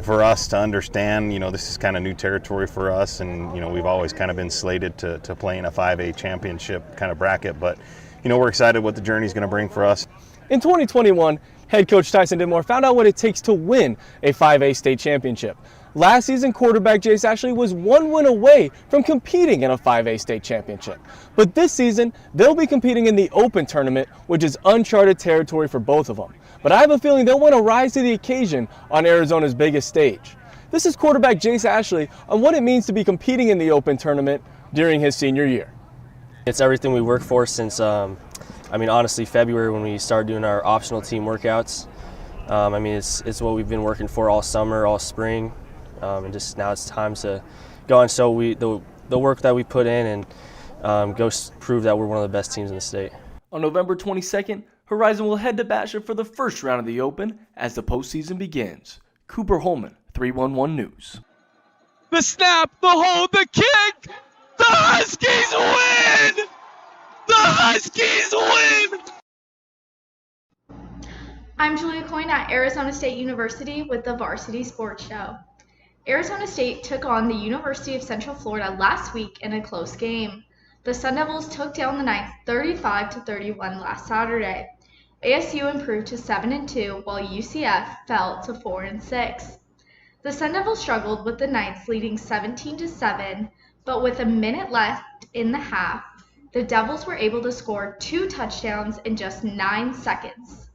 For us to understand, this is kind of new territory for us, and, we've always kind of been slated to play in a 5A championship kind of bracket, but, we're excited what the journey's going to bring for us. In 2021, head coach Tyson Ditmore found out what it takes to win a 5A state championship. Last season, quarterback Jace Ashley was 1 win away from competing in a 5A state championship. But this season, they'll be competing in the Open tournament, which is uncharted territory for both of them. But I have a feeling they'll want to rise to the occasion on Arizona's biggest stage. This is quarterback Jace Ashley on what it means to be competing in the Open tournament during his senior year. It's everything we work for since, honestly, February when we started doing our optional team workouts. It's what we've been working for all summer, all spring. And just now it's time to go and show the work that we put in and go prove that we're one of the best teams in the state. On November 22nd, Horizon will head to Basha for the first round of the Open as the postseason begins. Cooper Holman, 311 News. The snap, the hold, the kick! The Huskies win! The Huskies win! I'm Julia Coyne at Arizona State University with the Varsity Sports Show. Arizona State took on the University of Central Florida last week in a close game. The Sun Devils took down the Knights 35-31 last Saturday. ASU improved to 7-2 while UCF fell to 4-6. The Sun Devils struggled with the Knights leading 17-7, but with a minute left in the half, the Devils were able to score 2 touchdowns in just 9 seconds.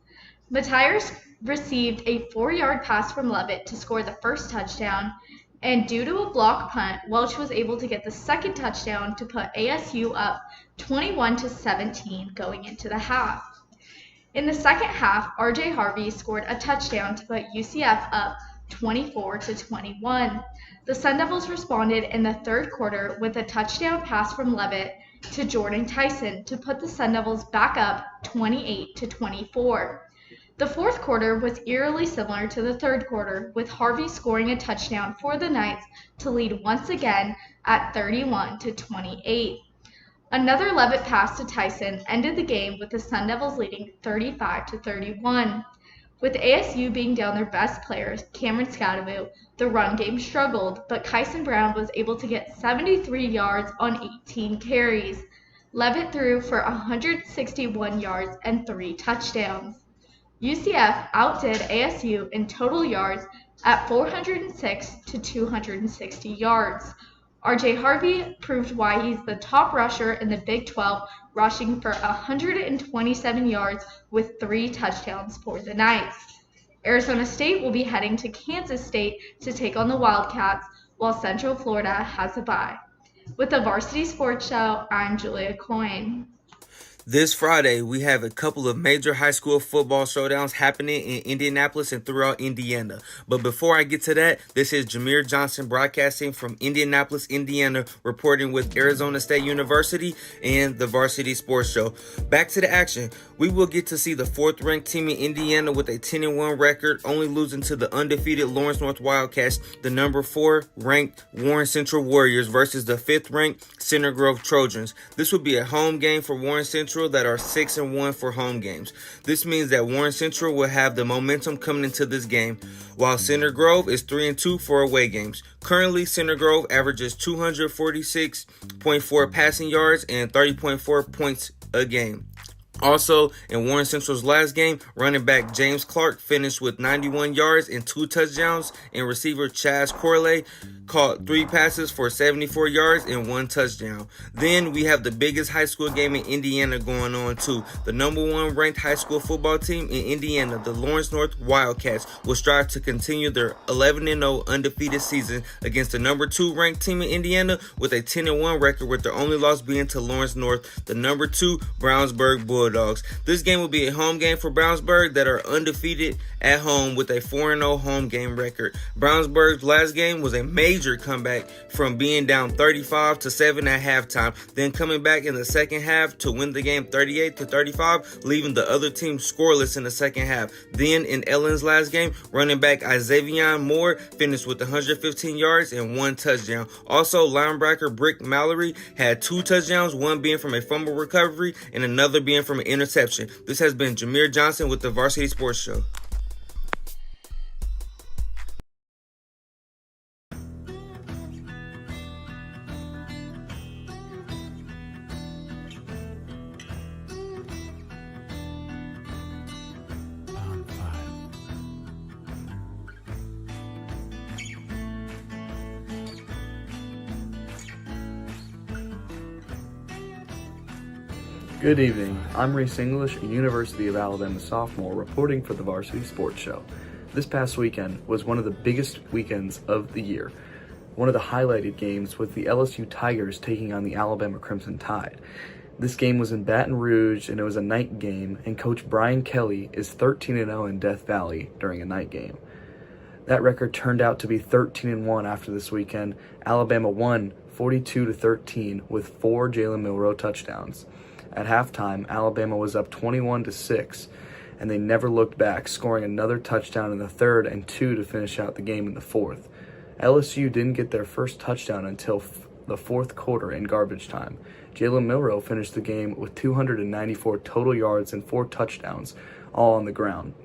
Matthias received a 4-yard pass from Levitt to score the first touchdown, and due to a block punt, Welch was able to get the second touchdown to put ASU up 21-17 going into the half. In the second half, RJ Harvey scored a touchdown to put UCF up 24-21. The Sun Devils responded in the third quarter with a touchdown pass from Levitt to Jordan Tyson to put the Sun Devils back up 28-24. The fourth quarter was eerily similar to the third quarter, with Harvey scoring a touchdown for the Knights to lead once again at 31-28. Another Levitt pass to Tyson ended the game with the Sun Devils leading 35-31. With ASU being down their best players, Cameron Scadavoo, the run game struggled, but Kyson Brown was able to get 73 yards on 18 carries. Levitt threw for 161 yards and 3 touchdowns. UCF outdid ASU in total yards at 406 to 260 yards. RJ Harvey proved why he's the top rusher in the Big 12, rushing for 127 yards with 3 touchdowns for the Knights. Arizona State will be heading to Kansas State to take on the Wildcats, while Central Florida has a bye. With the Varsity Sports Show, I'm Julia Coyne. This Friday, we have a couple of major high school football showdowns happening in Indianapolis and throughout Indiana. But before I get to that, this is Jameer Johnson broadcasting from Indianapolis, Indiana, reporting with Arizona State University and the Varsity Sports Show. Back to the action. We will get to see the 4th-ranked team in Indiana with a 10-1 record, only losing to the undefeated Lawrence North Wildcats, the number 4-ranked Warren Central Warriors versus the 5th-ranked Center Grove Trojans. This will be a home game for Warren Central that are 6-1 for home games. This means that Warren Central will have the momentum coming into this game, while Center Grove is 3-2 for away games. Currently, Center Grove averages 246.4 passing yards and 30.4 points a game. Also, in Warren Central's last game, running back James Clark finished with 91 yards and 2 touchdowns, and receiver Chaz Corley caught 3 passes for 74 yards and 1 touchdown. Then we have the biggest high school game in Indiana going on too. The number 1 ranked high school football team in Indiana, the Lawrence North Wildcats, will strive to continue their 11-0 undefeated season against the number 2 ranked team in Indiana with a 10-1 record, with their only loss being to Lawrence North, the number 2 Brownsburg Bulldogs. This game will be a home game for Brownsburg that are undefeated at home with a 4-0 home game record. Brownsburg's last game was a major comeback from being down 35-7 at halftime, then coming back in the second half to win the game 38-35, leaving the other team scoreless in the second half. Then in Ellen's last game, running back Isavion Moore finished with 115 yards and 1 touchdown. Also, linebacker Brick Mallory had 2 touchdowns, one being from a fumble recovery and another being from an interception. This has been Jameer Johnson with the Varsity Sports Show. Good evening, I'm Reese English, a University of Alabama sophomore, reporting for the Varsity Sports Show. This past weekend was one of the biggest weekends of the year. One of the highlighted games was the LSU Tigers taking on the Alabama Crimson Tide. This game was in Baton Rouge and it was a night game, and Coach Brian Kelly is 13-0 in Death Valley during a night game. That record turned out to be 13-1 after this weekend. Alabama won 42-13 with 4 Jalen Milroe touchdowns. At halftime, Alabama was up 21-6, and they never looked back, scoring another touchdown in the third and 2 to finish out the game in the fourth. LSU didn't get their first touchdown until the fourth quarter in garbage time. Jalen Milroe finished the game with 294 total yards and 4 touchdowns, all on the ground.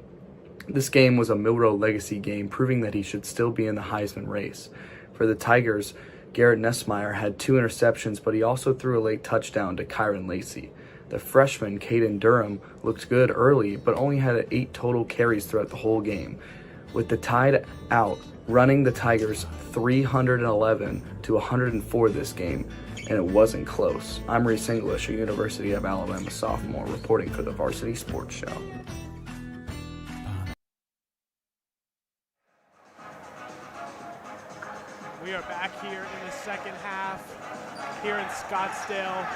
This game was a Milroe legacy game, proving that he should still be in the Heisman race. For the Tigers, Garrett Nessmeyer had 2 interceptions, but he also threw a late touchdown to Kyron Lacey. The freshman, Caden Durham, looked good early, but only had 8 total carries throughout the whole game. With the Tide out, running the Tigers 311-104 this game, and it wasn't close. I'm Reese English, a University of Alabama sophomore, reporting for the Varsity Sports Show. We are back here in the second half, here in Scottsdale.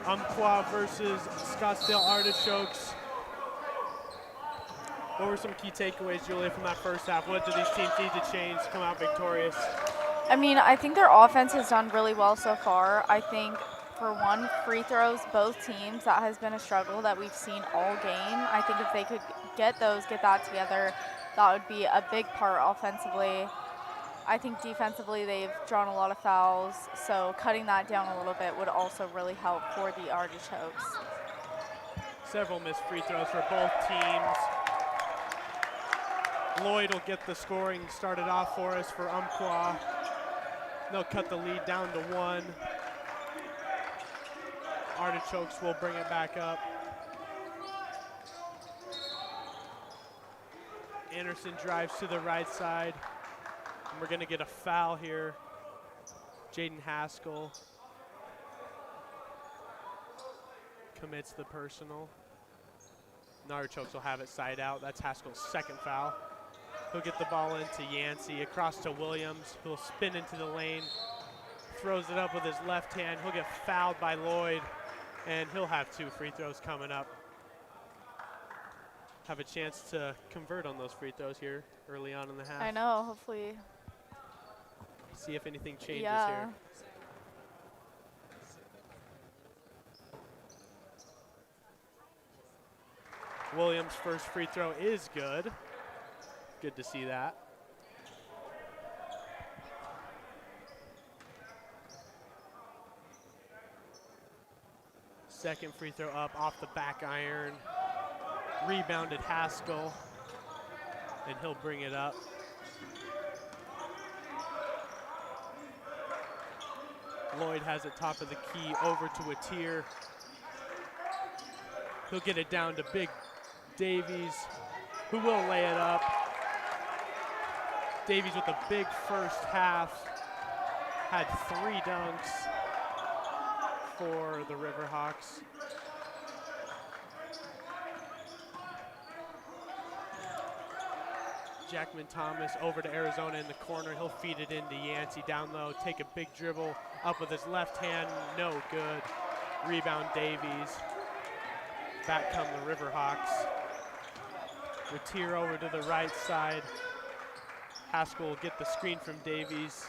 Umpqua versus Scottsdale Artichokes. What were some key takeaways, Julia, from that first half? What do these teams need to change to come out victorious? I mean, I think their offense has done really well so far. I think, for one, free throws, both teams, that has been a struggle that we've seen all game. I think if they could get that together, that would be a big part offensively. I think defensively they've drawn a lot of fouls, so cutting that down a little bit would also really help for the Artichokes. Several missed free throws for both teams. Lloyd will get the scoring started off for us for Umpqua. They'll cut the lead down to 1. Artichokes will bring it back up. Anderson drives to the right side. And we're going to get a foul here. Jaden Haskell commits the personal. And Artichokes will have it side out. That's Haskell's second foul. He'll get the ball into Yancey, across to Williams. He'll spin into the lane, throws it up with his left hand. He'll get fouled by Lloyd, and he'll have 2 free throws coming up. Have a chance to convert on those free throws here early on in the half. I know, hopefully. See if anything changes Yeah. here. Williams' first free throw is good. Good to see that. Second free throw up off the back iron. Rebounded Haskell, and he'll bring it up. Lloyd has it top of the key over to Atier. He'll get it down to Big Davies, who will lay it up. Davies with a big first half, had 3 dunks for the Riverhawks. Jackman Thomas over to Arizona in the corner. He'll feed it into Yancey down low, take a big dribble up with his left hand, no good. Rebound Davies. Back come the Riverhawks. Retier over to the right side. Haskell will get the screen from Davies.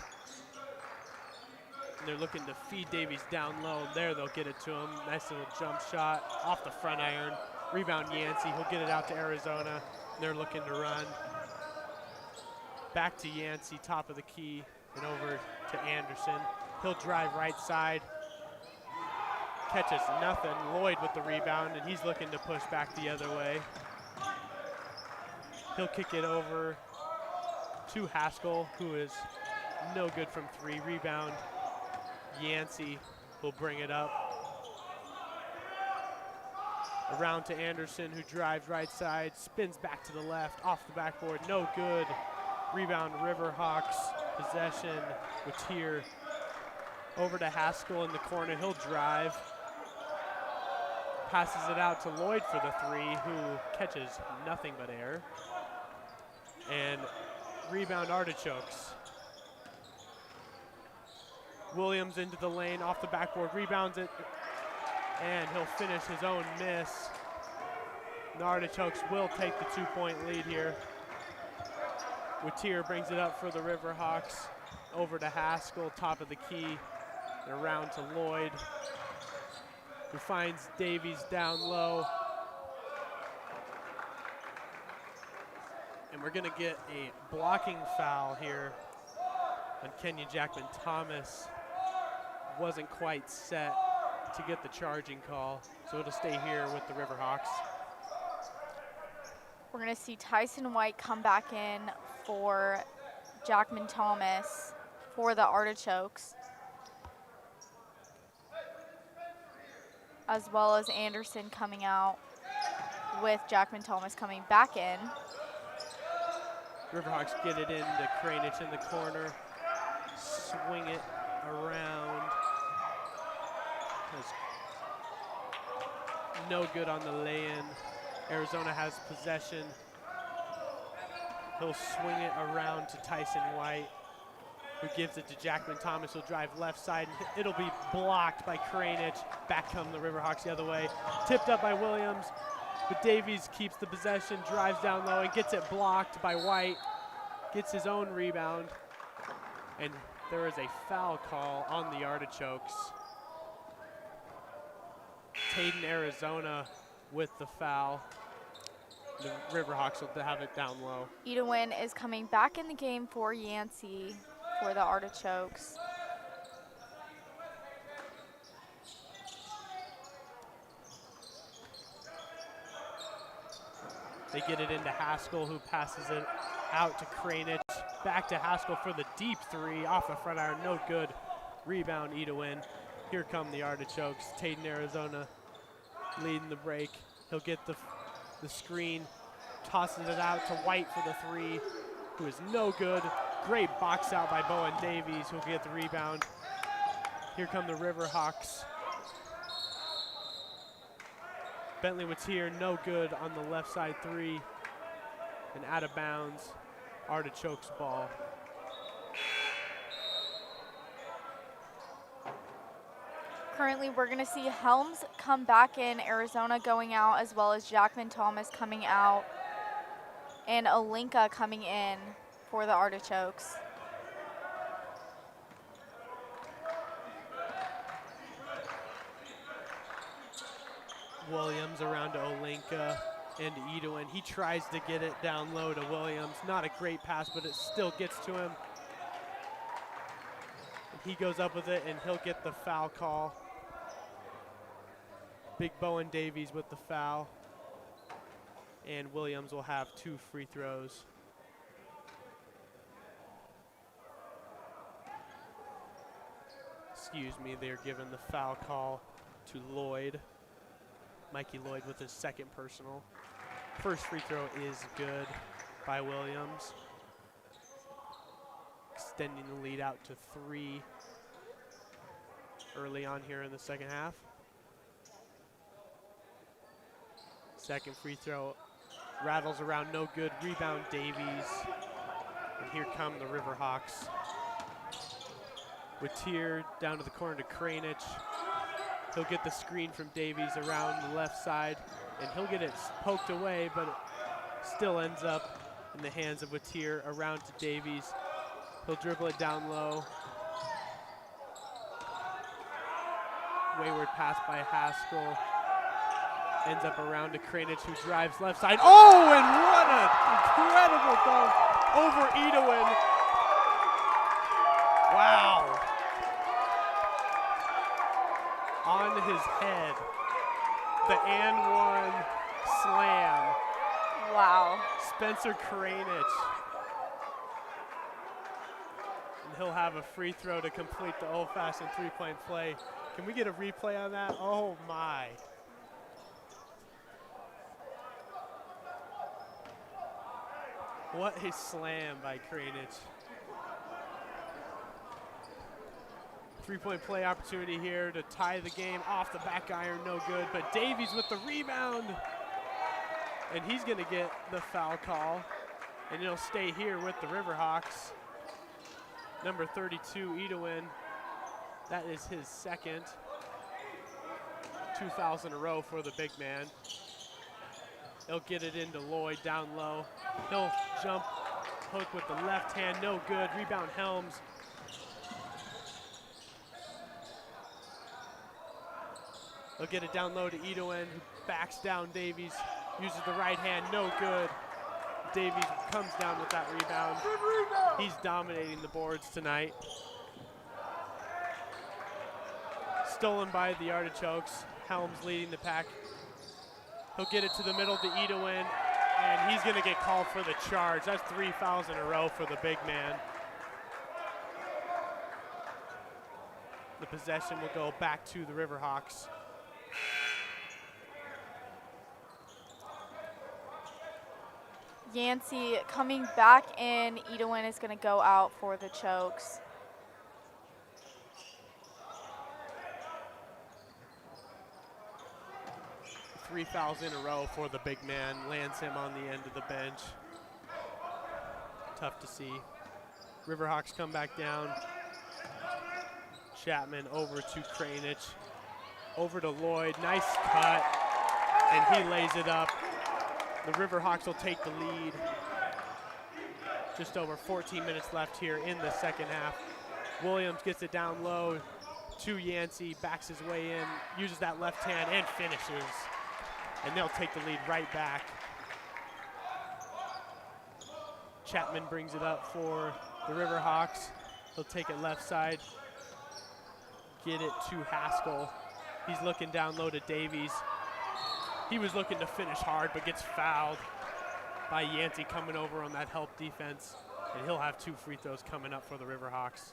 And they're looking to feed Davies down low. There they'll get it to him. Nice little jump shot off the front iron. Rebound Yancey, he'll get it out to Arizona. They're looking to run. Back to Yancey, top of the key, and over to Anderson. He'll drive right side. Catches nothing. Lloyd with the rebound, and he's looking to push back the other way. He'll kick it over to Haskell, who is no good from 3. Rebound. Yancey will bring it up. Around to Anderson, who drives right side, spins back to the left, off the backboard, no good. Rebound Riverhawks, possession, Retier. Over to Haskell in the corner, he'll drive. Passes it out to Lloyd for the 3, who catches nothing but air. And rebound Artichokes. Williams into the lane, off the backboard, rebounds it, and he'll finish his own miss. The Artichokes will take the 2-point lead here. Retier brings it up for the Riverhawks. Over to Haskell, top of the key, and around to Lloyd, who finds Davies down low. And we're gonna get a blocking foul here on Kenya Jackman Thomas. Wasn't quite set to get the charging call, so it'll stay here with the Riverhawks. We're going to see Tyson White come back in for Jackman Thomas for the Artichokes, as well as Anderson coming out with Jackman Thomas coming back in. Riverhawks get it into Kranich in the corner, swing it around. That's no good on the lay-in. Arizona has possession. He'll swing it around to Tyson White, who gives it to Jackman Thomas. He'll drive left side, and it'll be blocked by Kranich. Back come the Riverhawks the other way. Tipped up by Williams. But Davies keeps the possession, drives down low, and gets it blocked by White. Gets his own rebound. And there is a foul call on the Artichokes. Taden, Arizona with the foul. The Riverhawks will have it down low. Edwin is coming back in the game for Yancey for the Artichokes. They get it into Haskell, who passes it out to Kranich. Back to Haskell for the deep three off the front iron. No good. Rebound, Edwin. Here come the Artichokes. Taden, Arizona leading the break. He'll get the screen. Tosses it out to White for the three, who is no good. Great box out by Bowen Davies, who'll get the rebound. Here come the Riverhawks. Bentley Watier, no good on the left side three. And out of bounds, Artichokes ball. Currently, we're going to see Helms come back in, Arizona going out, as well as Jackman Thomas coming out, and Olinka coming in for the Artichokes. Williams around to Olinka and to Edwin. He tries to get it down low to Williams. Not a great pass, but it still gets to him. And he goes up with it, and he'll get the foul call. Big Bowen Davies with the foul. And Williams will have 2 free throws. Excuse me, they're giving the foul call to Lloyd. Mikey Lloyd with his second personal. First free throw is good by Williams. Extending the lead out to 3 early on here in the second half. Second free throw rattles around, no good. Rebound Davies. And here come the Riverhawks. Watier down to the corner to Kranich. He'll get the screen from Davies around the left side, and he'll get it poked away, but it still ends up in the hands of Watier around to Davies. He'll dribble it down low. Wayward pass by Haskell. Ends up around to Kranich, who drives left side. Oh, and what an incredible dunk over Edwin. Wow. On his head, the and one slam. Wow. Spencer Kranich. And he'll have a free throw to complete the old-fashioned three-point play. Can we get a replay on that? Oh my. What a slam by Kranich. Three-point play opportunity here to tie the game off the back iron, no good. But Davies with the rebound. And he's gonna get the foul call. And he'll stay here with the Riverhawks. Number 32, Edwin. That is his second. 2 fouls in a row for the big man. He'll get it into Lloyd down low. He'll jump hook with the left hand, no good. Rebound Helms. He'll get it down low to Edwin, who backs down Davies, uses the right hand, no good. Davies comes down with that rebound. He's dominating the boards tonight. Stolen by the Artichokes. Helms leading the pack. He'll get it to the middle to Edwin, and he's gonna get called for the charge. That's 3 fouls in a row for the big man. The possession will go back to the Riverhawks. Yancey coming back in. Edwin is going to go out for the Chokes. Three fouls in a row for the big man. Lands him on the end of the bench. Tough to see. Riverhawks come back down. Chapman over to Kranich. Over to Lloyd. Nice cut. and he lays it up. The Riverhawks will take the lead. Just over 14 minutes left here in the second half. Williams gets it down low to Yancey, backs his way in, uses that left hand and finishes. And they'll take the lead right back. Chapman brings it up for the Riverhawks. He'll take it left side, get it to Haskell. He's looking down low to Davies. He was looking to finish hard, but gets fouled by Yancey coming over on that help defense. And he'll have 2 free throws coming up for the Riverhawks.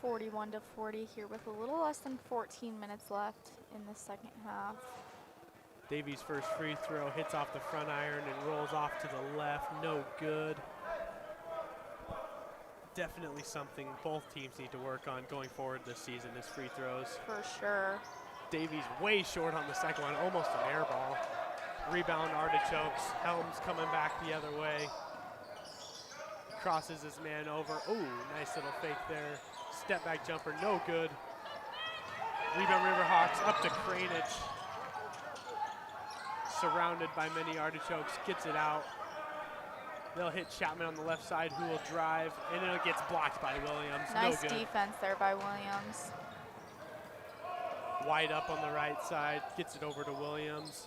(41-40) here with a little less than 14 minutes left in the second half. Davies' first free throw hits off the front iron and rolls off to the left. No good. Definitely something both teams need to work on going forward this season is free throws. For sure. Davies way short on the second one, almost an air ball. Rebound Artichokes. Helms coming back the other way. Crosses his man over. Ooh, nice little fake there. Step back jumper, no good. Rebound Riverhawks up to Kranich. Surrounded by many Artichokes, gets it out. They'll hit Chapman on the left side, who will drive, and it gets blocked by Williams. Nice no good. defense there by Williams. White up on the right side, gets it over to Williams.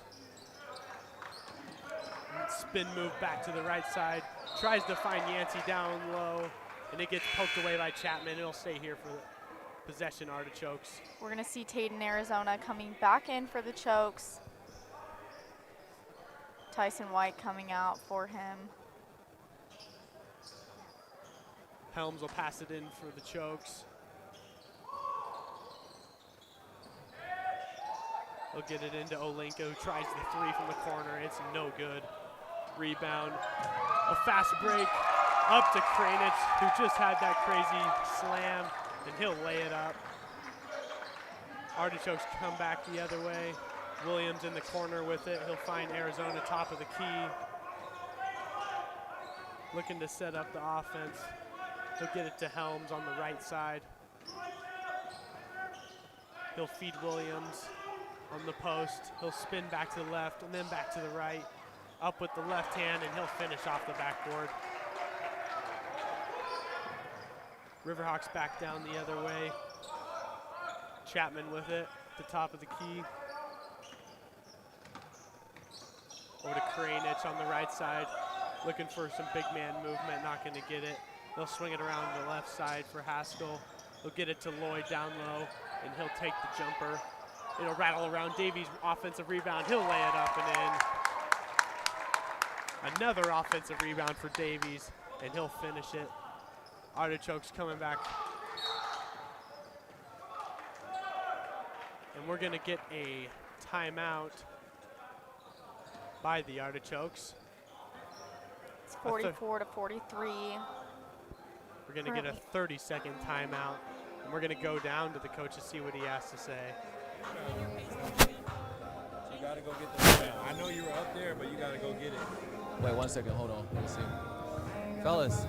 Spin move back to the right side, tries to find Yancey down low, and it gets poked away by Chapman. It'll stay here for the possession Artichokes. We're going to see Taden, Arizona coming back in for the Chokes. Tyson White coming out for him. Helms will pass it in for the Chokes. They'll get it into Olenka, who tries the 3 from the corner. It's no good. Rebound. A fast break up to Kranich, who just had that crazy slam, and he'll lay it up. Artichokes come back the other way. Williams in the corner with it. He'll find Arizona top of the key. Looking to set up the offense. He'll get it to Helms on the right side. He'll feed Williams on the post. He'll spin back to the left and then back to the right. Up with the left hand, and he'll finish off the backboard. Riverhawks back down the other way. Chapman with it, at the top of the key. Over to Kranich on the right side, looking for some big man movement, not going to get it. They'll swing it around the left side for Haskell. They'll get it to Lloyd down low, and he'll take the jumper. It'll rattle around Davies' offensive rebound. He'll lay it up and in. Another offensive rebound for Davies, and he'll finish it. Artichokes coming back. And we're gonna get a timeout by the Artichokes. It's 44-43. We're gonna get a 30-second timeout, and we're gonna go down to the coach to see what he has to say. You gotta go get the rebound. I know you were up there, but you gotta go get it. Wait 1 second, hold on, let me see. Fellas,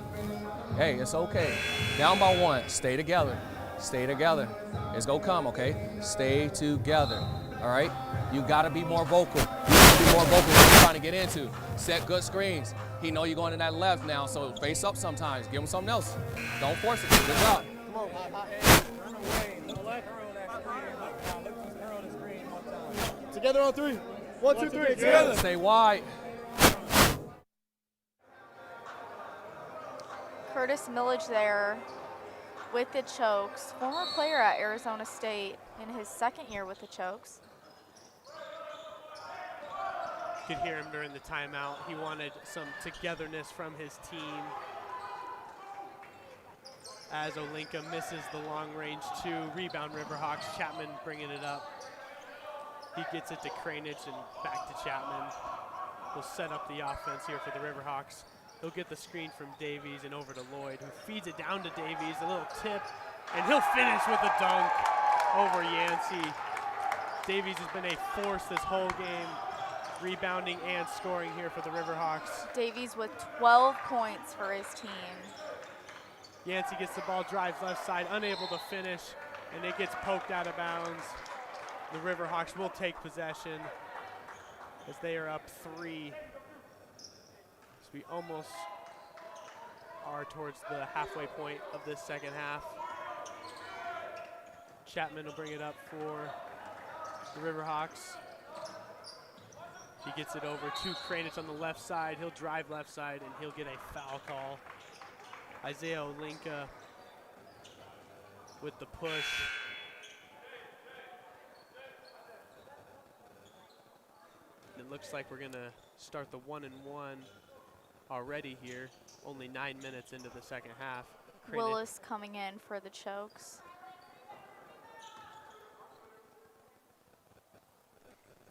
hey, it's okay. Down by 1, stay together. Stay together. It's gonna come, okay? Stay together, all right? You gotta be more vocal. You gotta be more vocal what you're trying to get into. Set good screens. He know you're going to that left now, so face up sometimes. Give him something else. Don't force it, good job. Come on, run away. Don't let her on that screen. Look her on the screen one time. Together on 3. 1, 2, 3, together. Stay wide. Curtis Millage there with the Chokes, former player at Arizona State in his second year with the Chokes. You could hear him during the timeout. He wanted some togetherness from his team. As Olenka misses the long range 2, rebound Riverhawks. Chapman bringing it up. He gets it to Kranich and back to Chapman. We'll set up the offense here for the Riverhawks. He'll get the screen from Davies and over to Lloyd, who feeds it down to Davies, a little tip, and he'll finish with a dunk over Yancey. Davies has been a force this whole game, rebounding and scoring here for the Riverhawks. Davies with 12 points for his team. Yancey gets the ball, drives left side, unable to finish, and it gets poked out of bounds. The Riverhawks will take possession as they are up 3. So we almost are towards the halfway point of this second half. Chapman will bring it up for the Riverhawks. He gets it over to Kranich on the left side. He'll drive left side and he'll get a foul call. Isaiah Olinka with the push. It looks like we're gonna start the 1-1 already here. Only 9 minutes into the second half. Willis coming in for the chokes.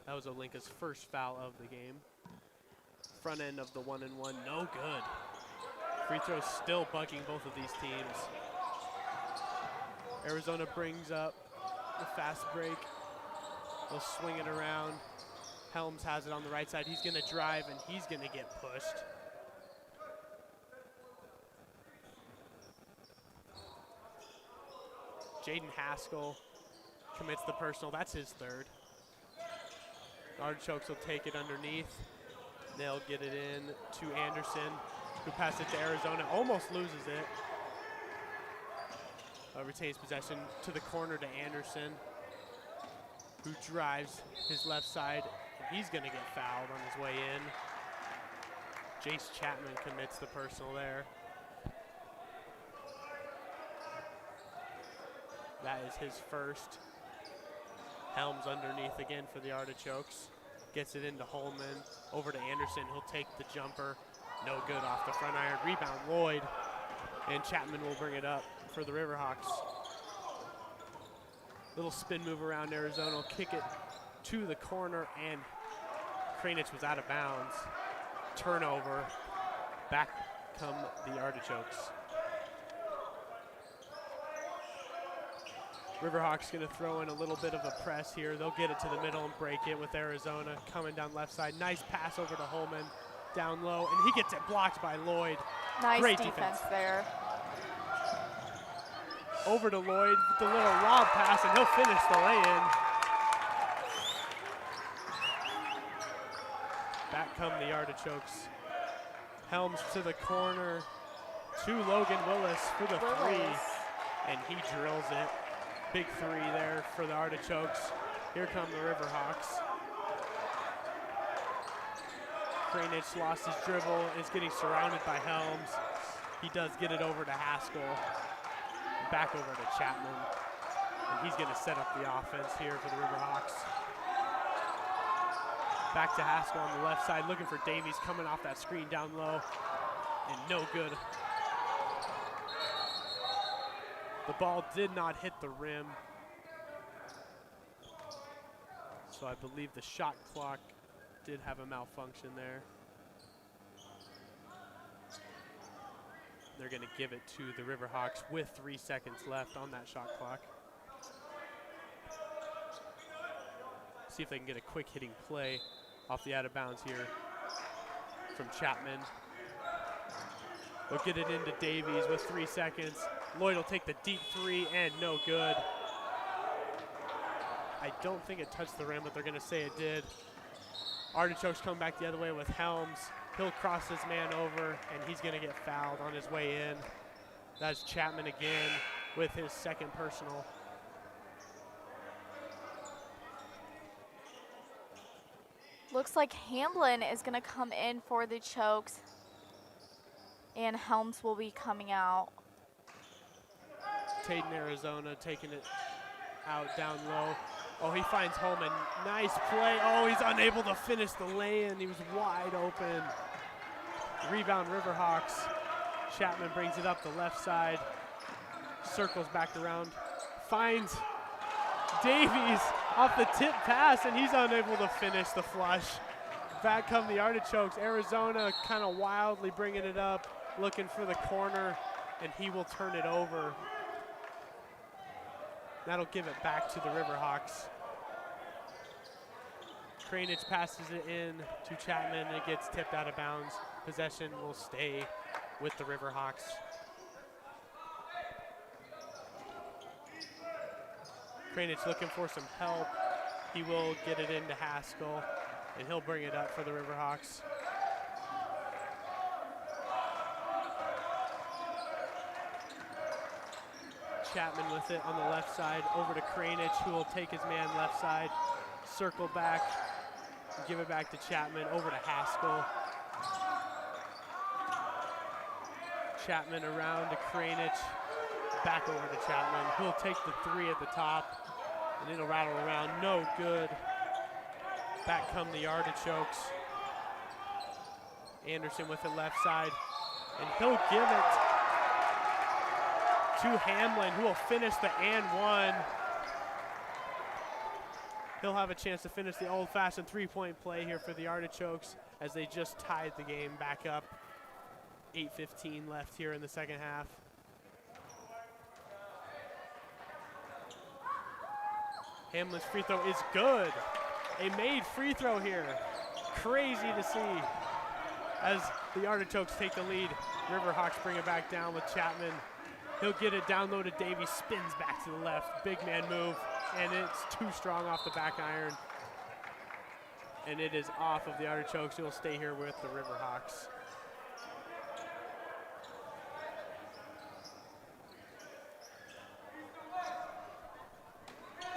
That was Olinka's first foul of the game. Front end of the 1-1, no good. Free throws still bugging both of these teams. Arizona brings up the fast break. They'll swing it around. Helms has it on the right side. He's gonna drive and he's gonna get pushed. Jaden Haskell commits the personal. That's his third. The Artichokes will take it underneath. They'll get it in to Anderson, who passed it to Arizona, almost loses it. Retains possession to the corner to Anderson, who drives his left side, and he's gonna get fouled on his way in. Jace Chapman commits the personal there. That is his first. Helms underneath again for the Artichokes. Gets it into Holman, over to Anderson. He'll take the jumper. No good off the front iron. Rebound Lloyd, and Chapman will bring it up for the Riverhawks. Little spin move around Arizona. Will kick it to the corner, and Kranich was out of bounds. Turnover. Back come the Artichokes. Riverhawks gonna throw in a little bit of a press here. They'll get it to the middle and break it with Arizona coming down left side. Nice pass over to Holman, down low, and he gets it blocked by Lloyd. Nice Great defense there. Over to Lloyd with the little lob pass, and he'll finish the lay-in. Back come the Artichokes. Helms to the corner to Logan Willis for the three, and he drills it. Big three there for the Artichokes. Here come the Riverhawks. Kranich lost his dribble, is getting surrounded by Helms. He does get it over to Haskell. Back over to Chapman. And he's gonna set up the offense here for the Riverhawks. Back to Haskell on the left side, looking for Davies coming off that screen down low. And no good. The ball did not hit the rim. So I believe the shot clock did have a malfunction there. They're gonna give it to the Riverhawks with 3 seconds left on that shot clock. See if they can get a quick hitting play off the out of bounds here from Chapman. They'll get it into Davies with 3 seconds. Lloyd will take the deep three and no good. I don't think it touched the rim, but they're gonna say it did. Artichokes come back the other way with Helms. He'll cross his man over and he's gonna get fouled on his way in. That's Chapman again with his second personal. Looks like Hamblin is gonna come in for the chokes, and Helms will be coming out. Taden, Arizona, taking it out down low. Oh, he finds Holman. Nice play. Oh, he's unable to finish the lay-in. He was wide open. Rebound, Riverhawks. Chapman brings it up the left side. Circles back around. Finds Davies off the tip pass, and he's unable to finish the flush. Back come the Artichokes. Arizona kind of wildly bringing it up, looking for the corner, and he will turn it over. That'll give it back to the Riverhawks. Kranich passes it in to Chapman. It gets tipped out of bounds. Possession will stay with the Riverhawks. Kranich looking for some help. He will get it into Haskell, and he'll bring it up for the Riverhawks. Chapman with it on the left side, over to Kranich, who will take his man left side, circle back, give it back to Chapman, over to Haskell. Chapman around to Kranich, back over to Chapman. He'll take the three at the top, and it'll rattle around, no good. Back come the Artichokes. Anderson with it left side, and he'll give it to Hamlin, who will finish the and one. He'll have a chance to finish the old-fashioned three-point play here for the Artichokes as they just tied the game back up. 8:15 left here in the second half. Hamlin's free throw is good. A made free throw here. Crazy to see as the Artichokes take the lead. Riverhawks bring it back down with Chapman. He'll get it down low to Davies, spins back to the left. Big man move, and it's too strong off the back iron. And it is off of the Artichokes. He'll stay here with the Riverhawks.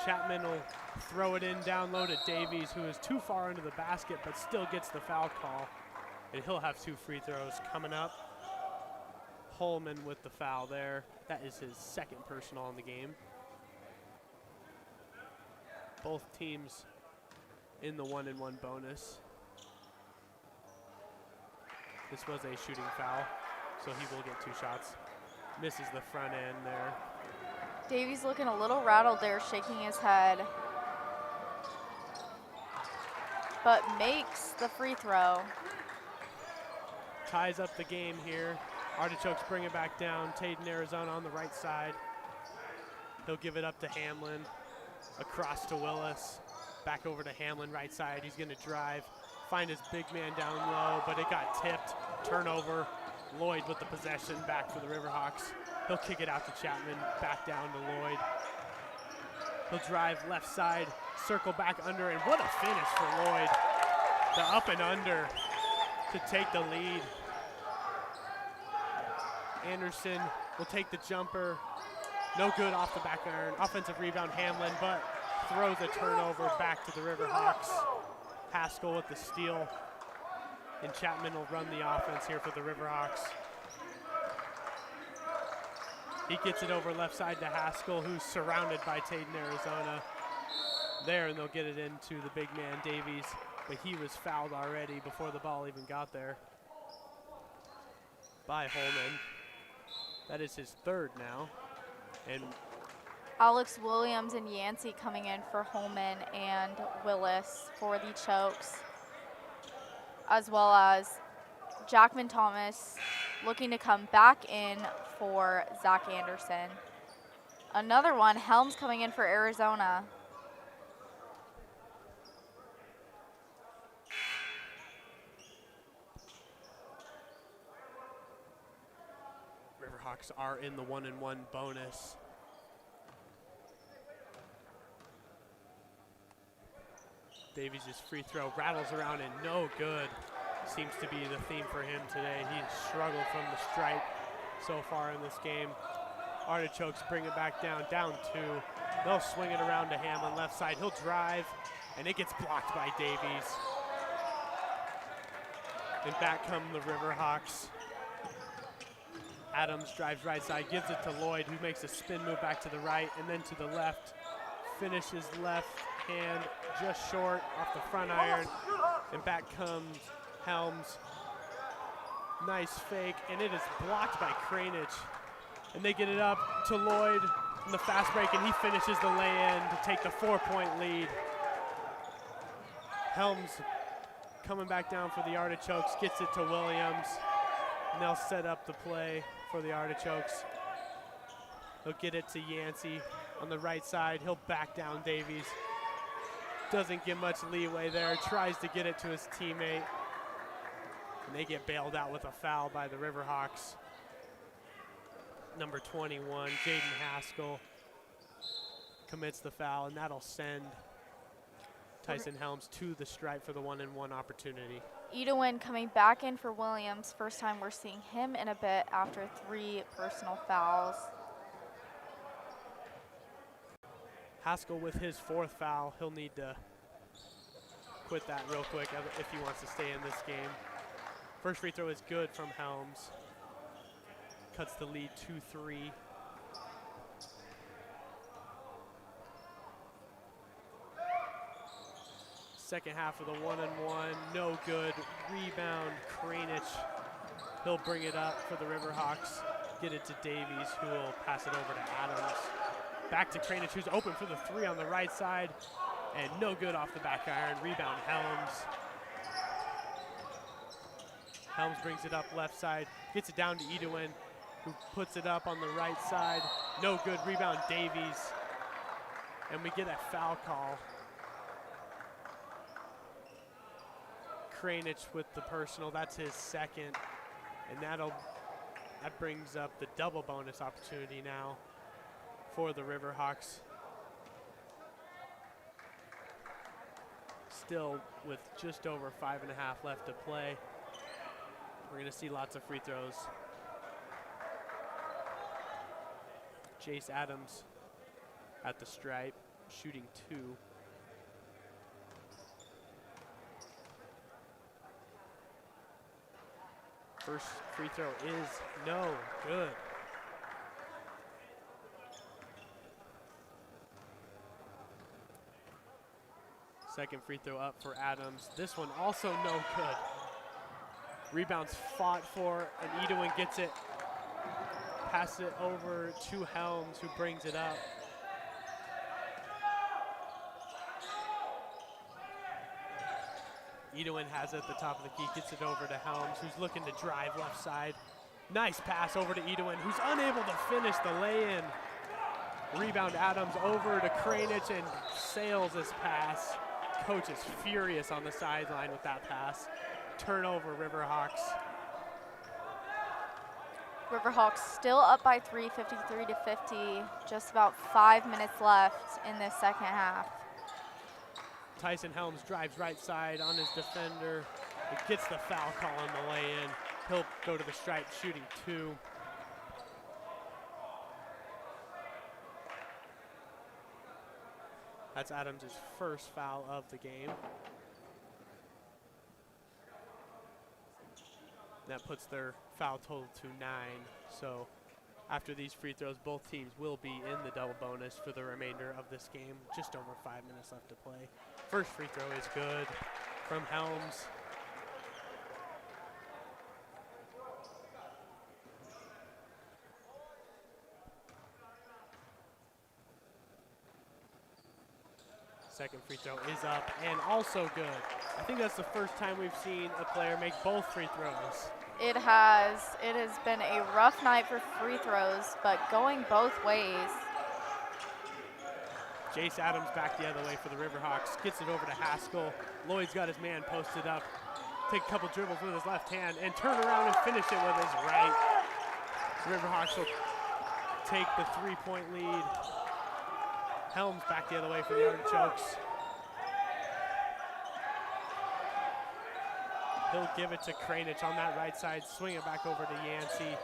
Chapman will throw it in down low to Davies, who is too far into the basket, but still gets the foul call. And he'll have two free throws coming up. Holman with the foul there. That is his second personal in the game. Both teams in the 1-and-1 bonus. This was a shooting foul, so he will get two shots. Misses the front end there. Davies looking a little rattled there, shaking his head, but makes the free throw. Ties up the game here. Artichokes bring it back down. Taden, Arizona on the right side. He'll give it up to Hamlin. Across to Willis. Back over to Hamlin, right side. He's going to drive. Find his big man down low, but it got tipped. Turnover. Lloyd with the possession back for the Riverhawks. He'll kick it out to Chapman. Back down to Lloyd. He'll drive left side. Circle back under, and what a finish for Lloyd. The up and under to take the lead. Anderson will take the jumper. No good off the back iron. Offensive rebound, Hamlin, but throws a turnover back to the Riverhawks. Haskell with the steal. And Chapman will run the offense here for the Riverhawks. He gets it over left side to Haskell, who's surrounded by Taden, Arizona. There, and they'll get it into the big man, Davies. But he was fouled already before the ball even got there by Holman. That is his third now. And Alex Williams and Yancey coming in for Holman and Willis for the Chokes, as well as Jackman Thomas looking to come back in for Zach Anderson. Another one, Helms coming in for Arizona. Riverhawks are in the 1-and-1 bonus. Davies' free throw rattles around and no good. Seems to be the theme for him today. He's struggled from the stripe so far in this game. Artichokes bring it back down two. They'll swing it around to Hamlin left side. He'll drive, and it gets blocked by Davies. And back come the Riverhawks. Adams drives right side, gives it to Lloyd, who makes a spin move back to the right and then to the left. Finishes left hand just short off the front iron. And back comes Helms. Nice fake, and it is blocked by Kranich. And they get it up to Lloyd in the fast break, and he finishes the lay-in to take the 4-point lead. Helms coming back down for the Artichokes, gets it to Williams, and they'll set up the play for the Artichokes. He'll get it to Yancey on the right side. He'll back down Davies. Doesn't get much leeway there, tries to get it to his teammate. And they get bailed out with a foul by the Riverhawks. Number 21, Jaden Haskell, commits the foul, and that'll send Tyson Helms to the stripe for the 1-and-1 opportunity. Edwin coming back in for Williams. First time we're seeing him in a bit after 3 personal fouls. Haskell with his 4th foul. He'll need to quit that real quick if he wants to stay in this game. First free throw is good from Helms. Cuts the lead 2-3. Second half of the 1-and-1, no good. Rebound, Kranich. He'll bring it up for the Riverhawks. Get it to Davies, who will pass it over to Adams. Back to Kranich, who's open for the 3 on the right side. And no good off the back iron. Rebound, Helms. Helms brings it up left side, gets it down to Edwin, who puts it up on the right side. No good, rebound Davies. And we get a foul call. Kranich with the personal, that's his 2nd. And that brings up the double bonus opportunity now for the Riverhawks. Still with just over 5.5 left to play. We're gonna see lots of free throws. Jace Adams at the stripe, shooting 2. First free throw is no good. Second free throw up for Adams. This one also no good. Rebounds fought for, and Edwin gets it. Passes it over to Helms, who brings it up. Edwin has it at the top of the key, gets it over to Helms, who's looking to drive left side. Nice pass over to Edwin, who's unable to finish the lay-in. Rebound Adams over to Kranich and sails his pass. Coach is furious on the sideline with that pass. Turnover, Riverhawks. Riverhawks still up by 3, 53-50. Just about 5 minutes left in this second half. Tyson Helms drives right side on his defender. It gets the foul call on the lay-in. He'll go to the stripe, shooting 2. That's Adams' first foul of the game. That puts their foul total to 9. So after these free throws, both teams will be in the double bonus for the remainder of this game. Just over 5 minutes left to play. First free throw is good from Helms. Second free throw is up and also good. I think that's the first time we've seen a player make both free throws. It has been a rough night for free throws, but going both ways. Jace Adams back the other way for the Riverhawks. Gets it over to Haskell. Lloyd's got his man posted up. Take a couple dribbles with his left hand and turn around and finish it with his right. The Riverhawks will take the 3-point lead. Helms back the other way for the Artichokes. He'll give it to Kranich on that right side, swing it back over to Yancey,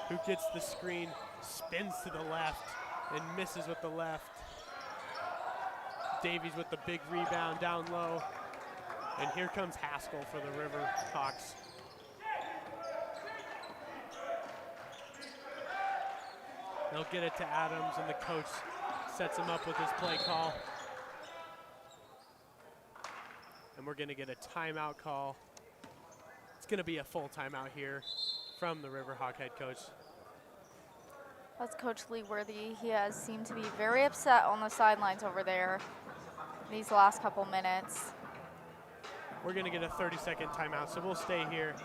who gets the screen, spins to the left, and misses with the left. Davies with the big rebound down low. And here comes Haskell for the Riverhawks. They'll get it to Adams, and the coach sets him up with his play call. And we're gonna get a timeout call. It's gonna be a full timeout here from the Riverhawk head coach. That's Coach Lee Worthy. He has seemed to be very upset on the sidelines over there these last couple minutes. We're gonna get a 30-second timeout, so we'll stay here.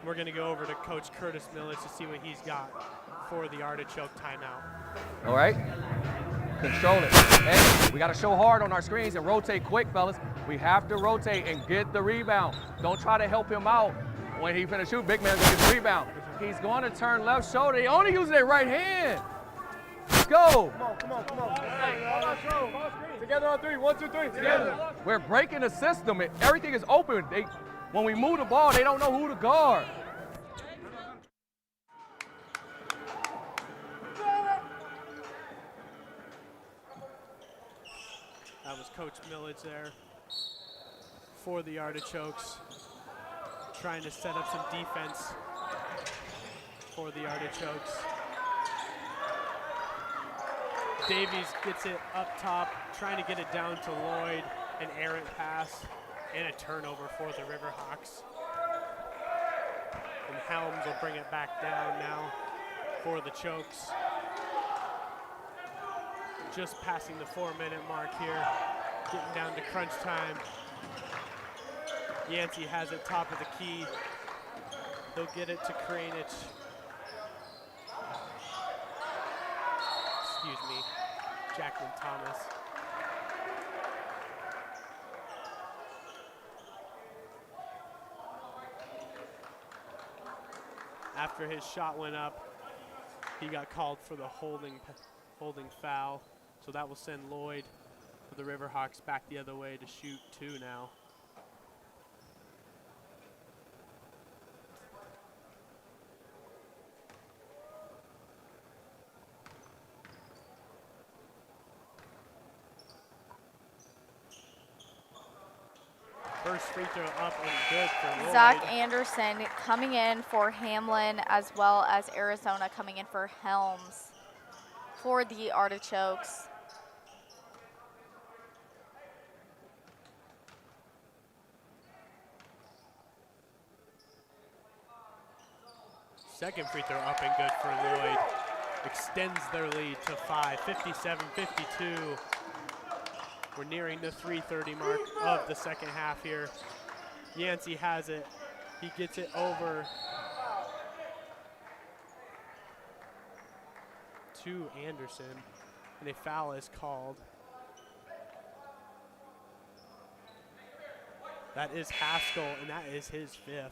We're gonna go over to Coach Curtis Millage to see what he's got for the Artichoke timeout. All right. Control it. Hey, we got to show hard on our screens and rotate quick, fellas. We have to rotate and get the rebound. Don't try to help him out when he finna shoot. Big man's gonna get the rebound. He's going to turn left shoulder. He only using their right hand. Let's go. Come on. Hey, together on 3. 1, 2, 3. Together. We're breaking the system. Everything is open. When we move the ball, they don't know who to guard. That was Coach Millage there for the Artichokes, trying to set up some defense for the Artichokes. Davies gets it up top, trying to get it down to Lloyd, an errant pass, and a turnover for the Riverhawks. And Helms will bring it back down now for the Chokes. Just passing the 4-minute mark here, getting down to crunch time. Yancey has it top of the key. He'll get it to Kranich. Excuse me, Jacqueline Thomas. After his shot went up, he got called for the holding foul. So that will send Lloyd for the Riverhawks back the other way to shoot 2 now. First free throw up and good for Lloyd. Zach Anderson coming in for Hamlin, as well as Arizona coming in for Helms for the Artichokes. Second free throw up and good for Lloyd. Extends their lead to 5, 57-52. We're nearing the 3:30 mark of the second half here. Yancey has it. He gets it over to Anderson, and a foul is called. That is Haskell, and that is his 5th.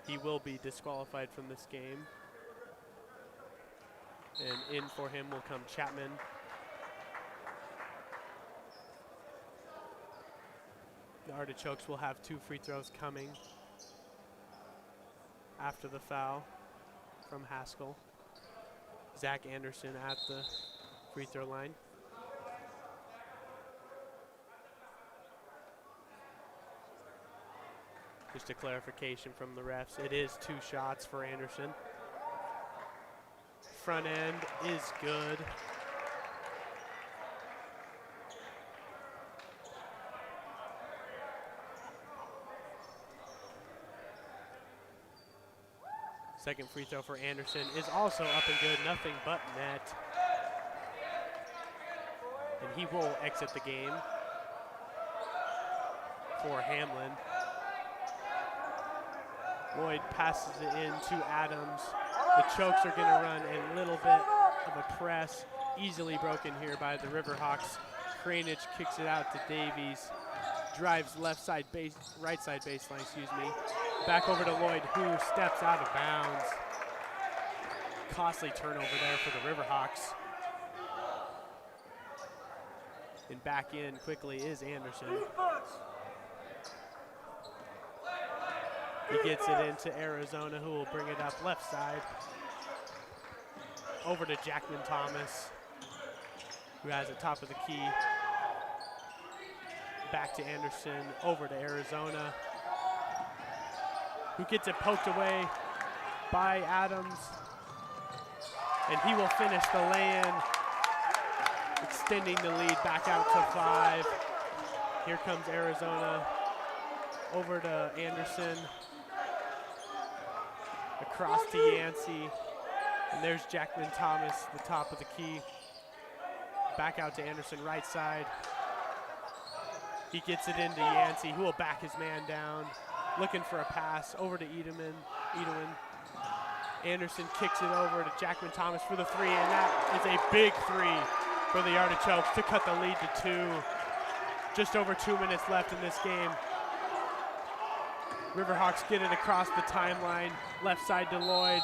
He will be disqualified from this game. And in for him will come Chapman. The Artichokes will have 2 free throws coming after the foul from Haskell. Zach Anderson at the free throw line. Just a clarification from the refs. It is 2 shots for Anderson. Front end is good. Second free throw for Anderson is also up and good, nothing but net. And he will exit the game for Hamlin. Lloyd passes it in to Adams. The Chokes are gonna run a little bit of a press, easily broken here by the Riverhawks. Kranich kicks it out to Davies. Drives left side base, right side baseline, excuse me. Back over to Lloyd, who steps out of bounds. Costly turnover there for the Riverhawks. And back in quickly is Anderson. He gets it into Arizona, who will bring it up left side. Over to Jackman Thomas, who has it top of the key. Back to Anderson, over to Arizona, who gets it poked away by Adams. And he will finish the lay-in, extending the lead back out to 5. Here comes Arizona, over to Anderson, across to Yancey, and there's Jackman Thomas, the top of the key. Back out to Anderson, right side. He gets it into Yancey, who will back his man down, looking for a pass over to Edelman. Anderson kicks it over to Jackman Thomas for the three, and that is a big three for the Artichokes to cut the lead to 2. Just over 2 minutes left in this game. Riverhawks get it across the timeline, left side to Lloyd,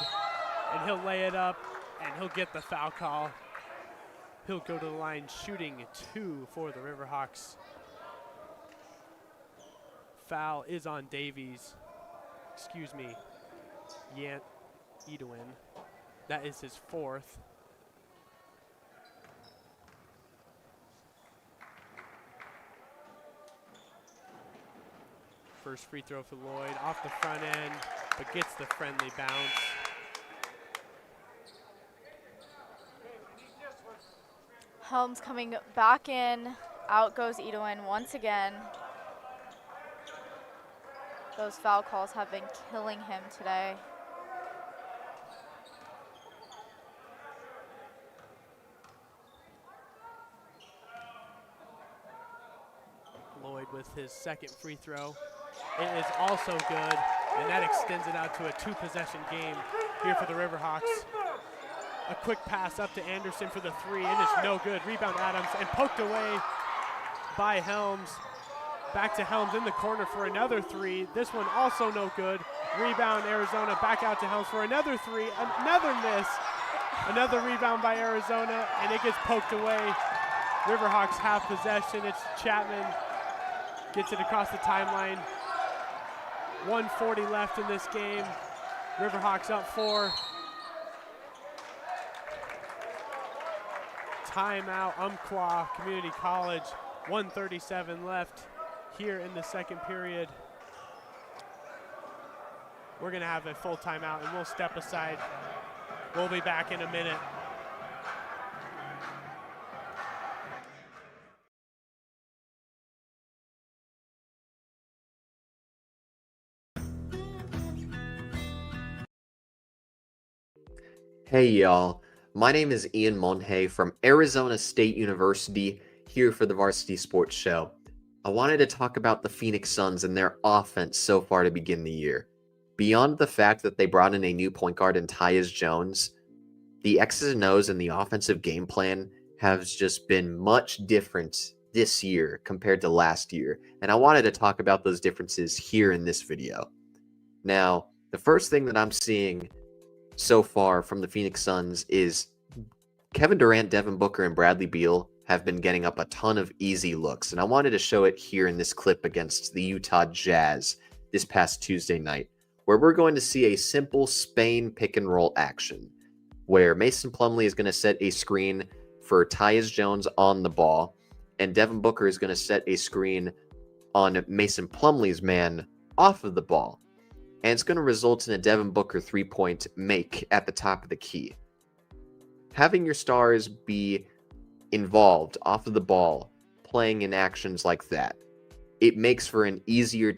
and he'll lay it up, and he'll get the foul call. He'll go to the line shooting 2 for the Riverhawks. Foul is on Davies. Excuse me, Yant Edwin. That is his 4th. First free throw for Lloyd, off the front end, but gets the friendly bounce. Helms coming back in, out goes Edwin once again. Those foul calls have been killing him today. Lloyd with his 2nd free throw. It is also good, and that extends it out to a 2-possession game here for the Riverhawks. A quick pass up to Anderson for the 3, and it's no good. Rebound Adams, and poked away by Helms. Back to Helms in the corner for another 3. This one also no good. Rebound Arizona, back out to Helms for another 3, another miss. Another rebound by Arizona, and it gets poked away. Riverhawks have possession. It's Chapman. Gets it across the timeline. 1:40 left in this game. Riverhawks up 4. Timeout, Umpqua Community College. 1:37 left here in the 2nd period. We're gonna have a full timeout and we'll step aside. We'll be back in a minute. Hey y'all, my name is Ian Monhay from Arizona State University, here for the Varsity Sports Show. I wanted to talk about the Phoenix Suns and their offense so far to begin the year. Beyond the fact that they brought in a new point guard in Tyus Jones, the X's and O's and the offensive game plan has just been much different this year compared to last year, and I wanted to talk about those differences here in this video. Now, the first thing that I'm seeing so far from the Phoenix Suns is Kevin Durant, Devin Booker, and Bradley Beal have been getting up a ton of easy looks, and I wanted to show it here in this clip against the Utah Jazz this past Tuesday night, where we're going to see a simple Spain pick and roll action, where Mason Plumlee is going to set a screen for Tyus Jones on the ball, and Devin Booker is going to set a screen on Mason Plumlee's man off of the ball. And it's going to result in a Devin Booker 3-point make at the top of the key. Having your stars be involved off of the ball, playing in actions like that, it makes for an easier.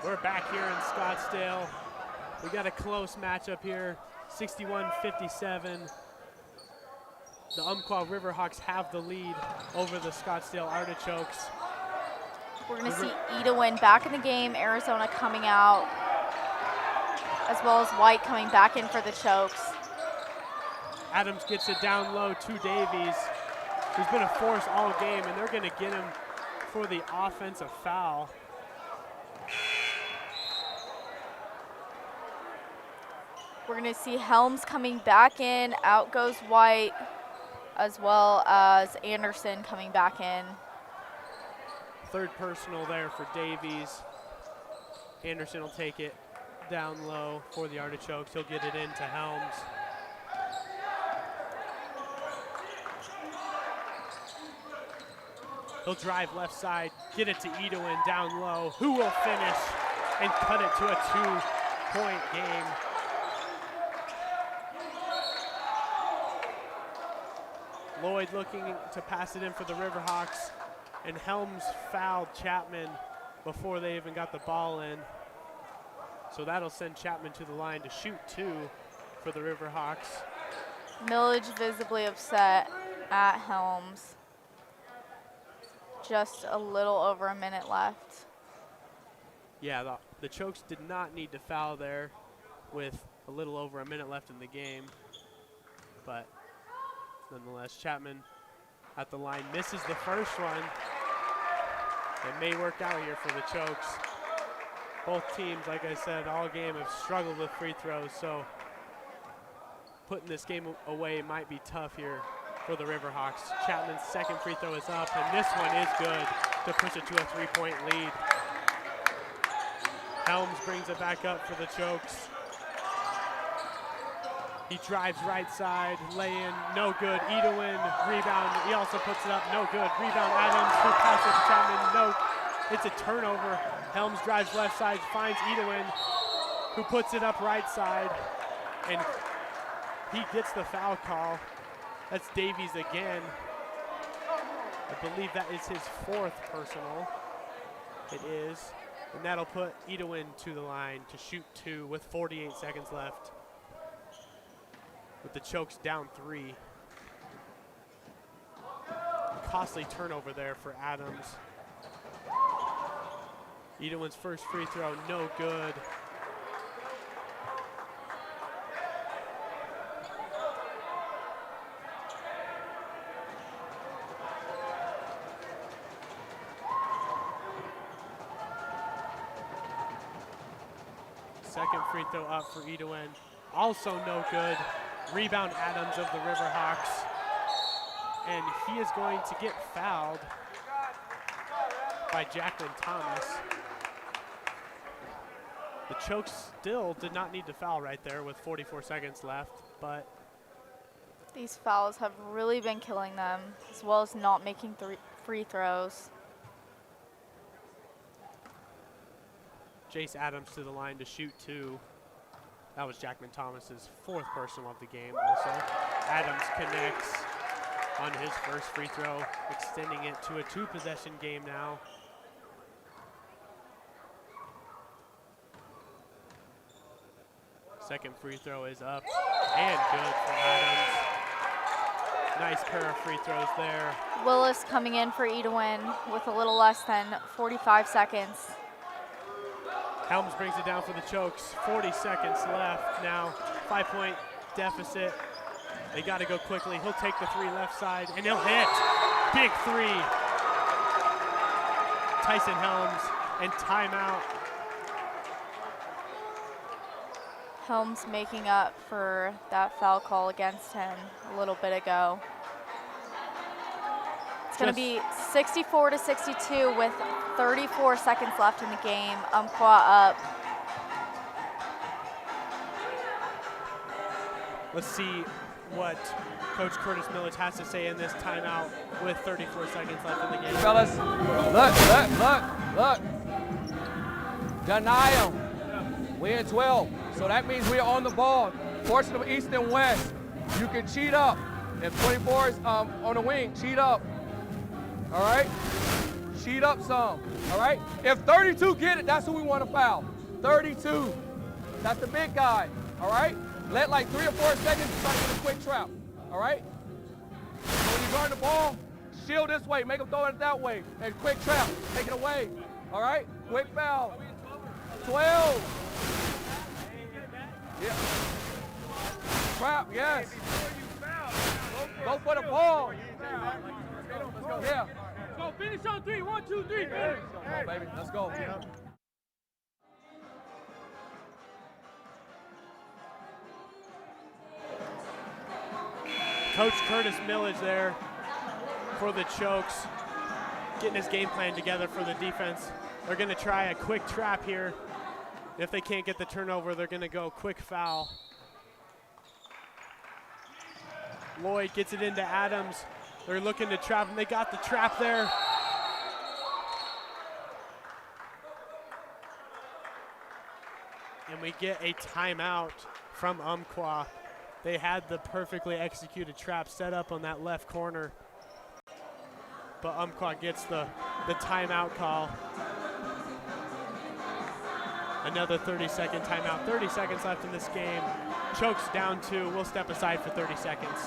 We're back here in Scottsdale. We got a close matchup here, 61-57. The Umpqua Riverhawks have the lead over the Scottsdale Artichokes. We're going to see Edwin back in the game, Arizona coming out, as well as White coming back in for the Chokes. Adams gets it down low to Davies, who's been a force all game, and they're going to get him for the offensive foul. We're going to see Helms coming back in, out goes White, as well as Anderson coming back in. 3rd personal there for Davies. Anderson will take it down low for the Artichokes. He'll get it into Helms. He'll drive left side, get it to Edwin down low, who will finish and cut it to a 2-point game. Lloyd looking to pass it in for the Riverhawks, and Helms fouled Chapman before they even got the ball in. So that'll send Chapman to the line to shoot 2 for the Riverhawks. Millage visibly upset at Helms. Just a little over a minute left. Yeah, the The Chokes did not need to foul there with a little over a minute left in the game. But nonetheless, Chapman at the line misses the first one. It may work out here for the Chokes. Both teams, like I said, all game have struggled with free throws, so putting this game away might be tough here for the Riverhawks. Chapman's second free throw is up, and this one is good to push it to a 3-point lead. Helms brings it back up for the Chokes. He drives right side, lay in, no good. Edwin, rebound, he also puts it up, no good. Rebound, Adams, who passes to Chapman, no. It's a turnover. Helms drives left side, finds Edwin, who puts it up right side, and he gets the foul call. That's Davies again. I believe that is his fourth personal. It is, and that'll put Edwin to the line to shoot 2 with 48 seconds left. With the Chokes down 3. Costly turnover there for Adams. Edwin's first free throw, no good. Second free throw up for Edwin, also no good. Rebound Adams of the Riverhawks, and he is going to get fouled by Jacqueline Thomas. The Chokes still did not need to foul right there with 44 seconds left, but these fouls have really been killing them, as well as not making free throws. Jace Adams to the line to shoot 2. That was Jackman Thomas's fourth personal of the game also. Adams connects on his first free throw, extending it to a 2-possession game now. Second free throw is up and good for Adams. Nice pair of free throws there. Willis coming in for Edwin with a little less than 45 seconds. Helms brings it down for the Chokes. 40 seconds left now. 5-point deficit. They got to go quickly. He'll take the 3 left side, and he'll hit. Big 3. Tyson Helms, and timeout. Helms making up for that foul call against him a little bit ago. It's going to be 64-62 with 34 seconds left in the game. Umpqua up. Let's see what Coach Curtis Millage has to say in this timeout with 34 seconds left in the game. Fellas, look. Deny them. We're in 12, so that means we're on the ball. Portion of East and West, you can cheat up. If 24 is on the wing, cheat up. All right? Cheat up some, all right? If 32 get it, that's who we want to foul. 32, that's the big guy, all right? Let like 3 or 4 seconds to try to get a quick trap, all right? So when you guard the ball, shield this way, make them throw it that way, and quick trap, take it away, all right? Quick foul. 12. Yeah. Trap, yes. Go for the ball. Yeah. Go finish on 3. 1, 2, 3. Finish. Come on, baby. Let's go. Coach Curtis Millage there for the Chokes, getting his game plan together for the defense. They're going to try a quick trap here. If they can't get the turnover, they're going to go quick foul. Lloyd gets it into Adams. They're looking to trap him. They got the trap there. And we get a timeout from Umpqua. They had the perfectly executed trap set up on that left corner. But Umpqua gets the timeout call. Another 30-second timeout. 30 seconds left in this game. Chokes down 2. We'll step aside for 30 seconds.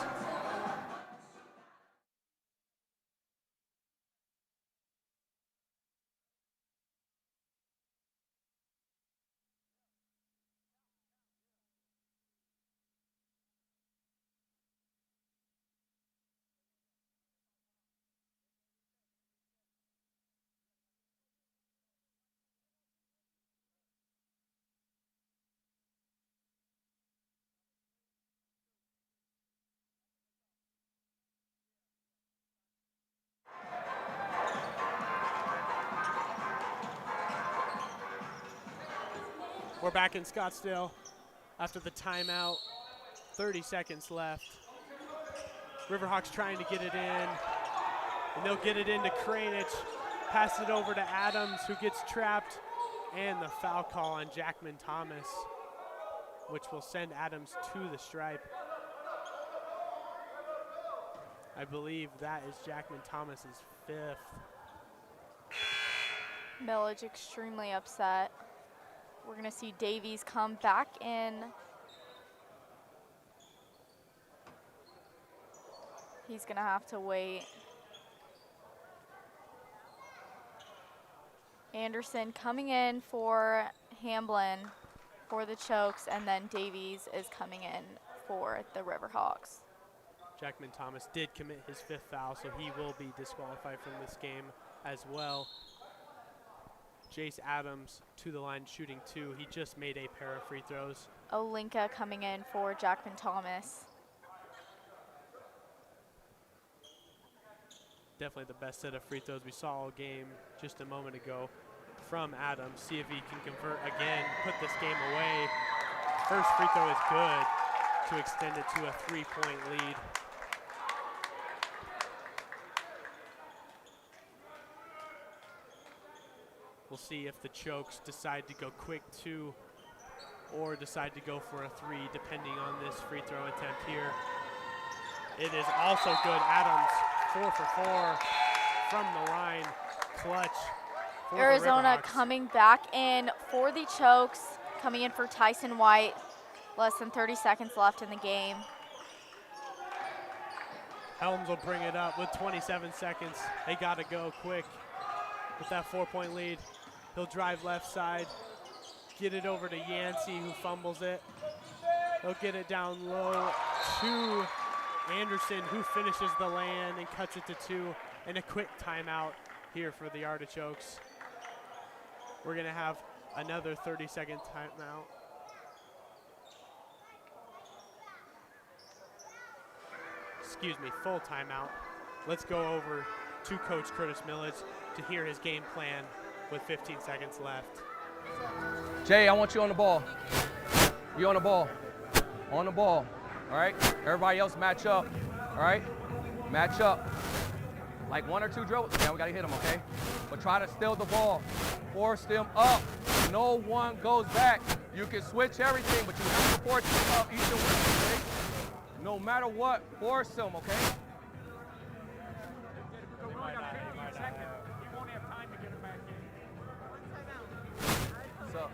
We're back in Scottsdale after the timeout. 30 seconds left. Riverhawks trying to get it in, and they'll get it into Kranich. Pass it over to Adams, who gets trapped, and the foul call on Jackman Thomas, which will send Adams to the stripe. I believe that is Jackman Thomas's 5th. Millage extremely upset. We're going to see Davies come back in. He's going to have to wait. Anderson coming in for Hamblin for the chokes, and then Davies is coming in for the Riverhawks. Jackman Thomas did commit his 5th foul, so he will be disqualified from this game as well. Jace Adams to the line shooting 2. He just made a pair of free throws. Olinka coming in for Jackman Thomas. Definitely the best set of free throws we saw all game just a moment ago from Adams. See if he can convert again, put this game away. First free throw is good to extend it to a 3-point lead. We'll see if the chokes decide to go quick 2 or decide to go for a 3, depending on this free throw attempt here. It is also good. Adams 4 for 4 from the line. Clutch for Arizona the Riverhawks. coming back in for the chokes, coming in for Tyson White. Less than 30 seconds left in the game. Helms will bring it up with 27 seconds. They got to go quick with that 4-point lead. He'll drive left side, get it over to Yancey, who fumbles it. He'll get it down low to Anderson, who finishes the land and cuts it to 2. And a quick timeout here for the Artichokes. We're going to have another 30-second timeout. Excuse me, full timeout. Let's go over to Coach Curtis Millage to hear his game plan with 15 seconds left. Jay, I want you on the ball. You on the ball. On the ball. All right? Everybody else match up. All right? Match up. Like 1 or 2 dribbles. Yeah, we got to hit them, okay? But try to steal the ball. Force them up. No one goes back. You can switch everything, but you have to force them up either way, okay? No matter what, force them, okay? What's up?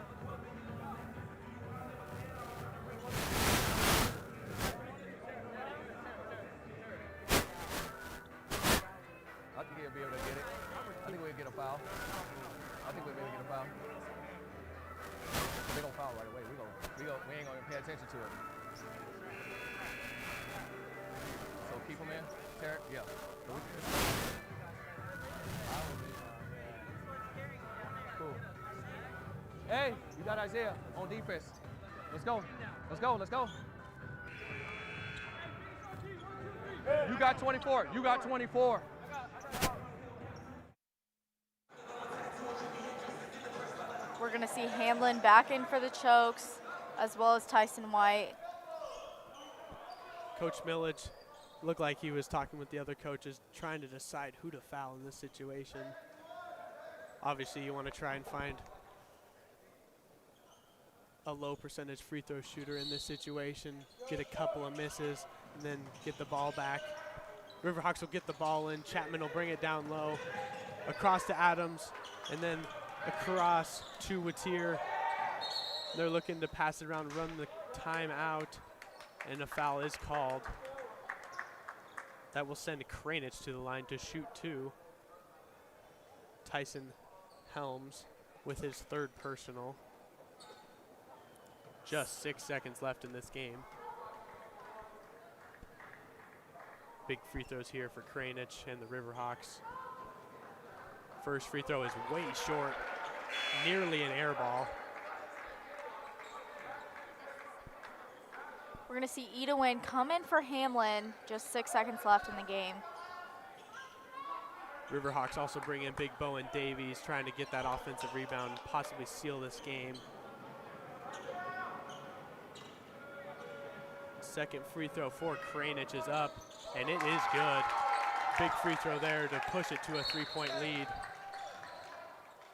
I think he'll be able to get it. I think we'll get a foul. I think we'll be able to get a foul. They don't foul right away. We ain't gonna pay attention to it. So keep them in. Terry, yeah. Cool. Hey, you got Isaiah on defense. Let's go. Let's go. Let's go. You got 24. You got 24. We're going to see Hamlin back in for the chokes, as well as Tyson White. Coach Millage looked like he was talking with the other coaches, trying to decide who to foul in this situation. Obviously, you want to try and find a low percentage free throw shooter in this situation, get a couple of misses, and then get the ball back. Riverhawks will get the ball in. Chapman will bring it down low, across to Adams, and then across to Watier. They're looking to pass it around, run the time out, and a foul is called. That will send Kranich to the line to shoot 2. Tyson Helms with his 3rd personal. Just 6 seconds left in this game. Big free throws here for Kranich and the Riverhawks. First free throw is way short, nearly an air ball. We're going to see Edwin come in for Hamlin. Just 6 seconds left in the game. Riverhawks also bring in Big Bowen Davies, trying to get that offensive rebound and possibly seal this game. second free throw for Kranich is up, and it is good. Big free throw there to push it to a 3-point lead.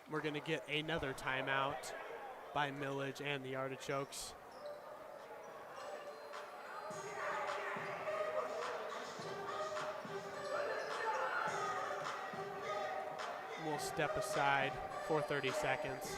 We're going to get another timeout by Millage and the Artichokes. We'll step aside for 30 seconds.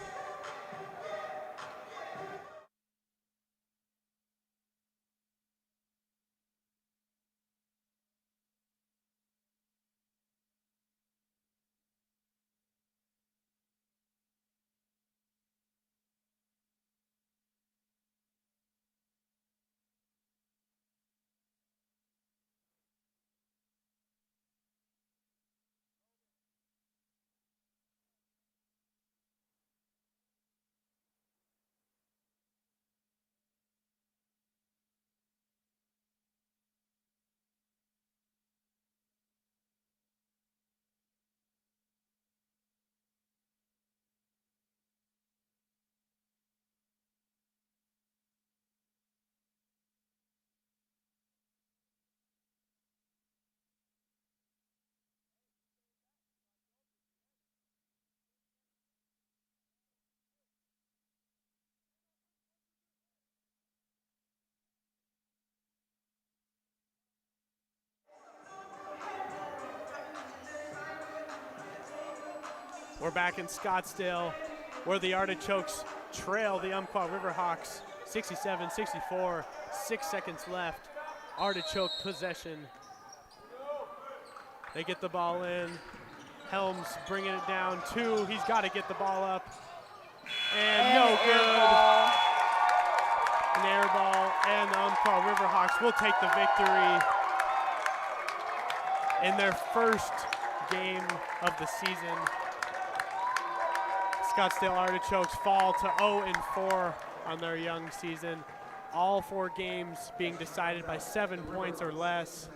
We're back in Scottsdale where the Artichokes trail the Umpqua Riverhawks 67-64, 6 seconds left. Artichoke possession. They get the ball in. Helms bringing it down, 2. He's got to get the ball up. And no good. An air ball, and the Umpqua Riverhawks will take the victory in their first game of the season. Scottsdale Artichokes fall to 0-4 on their young season. All 4 games being decided by 7 points or less.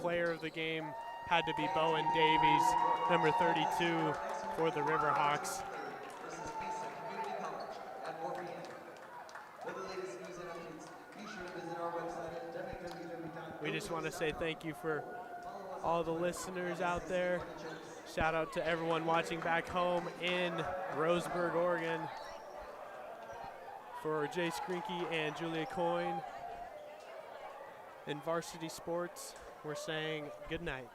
Player of the game had to be Bowen Davies, number 32 for the Riverhawks. We just want to say thank you for all the listeners out there. Shout out to everyone watching back home in Roseburg, Oregon. For Jay Skrinky and Julia Coyne in Varsity Sports, we're saying good night.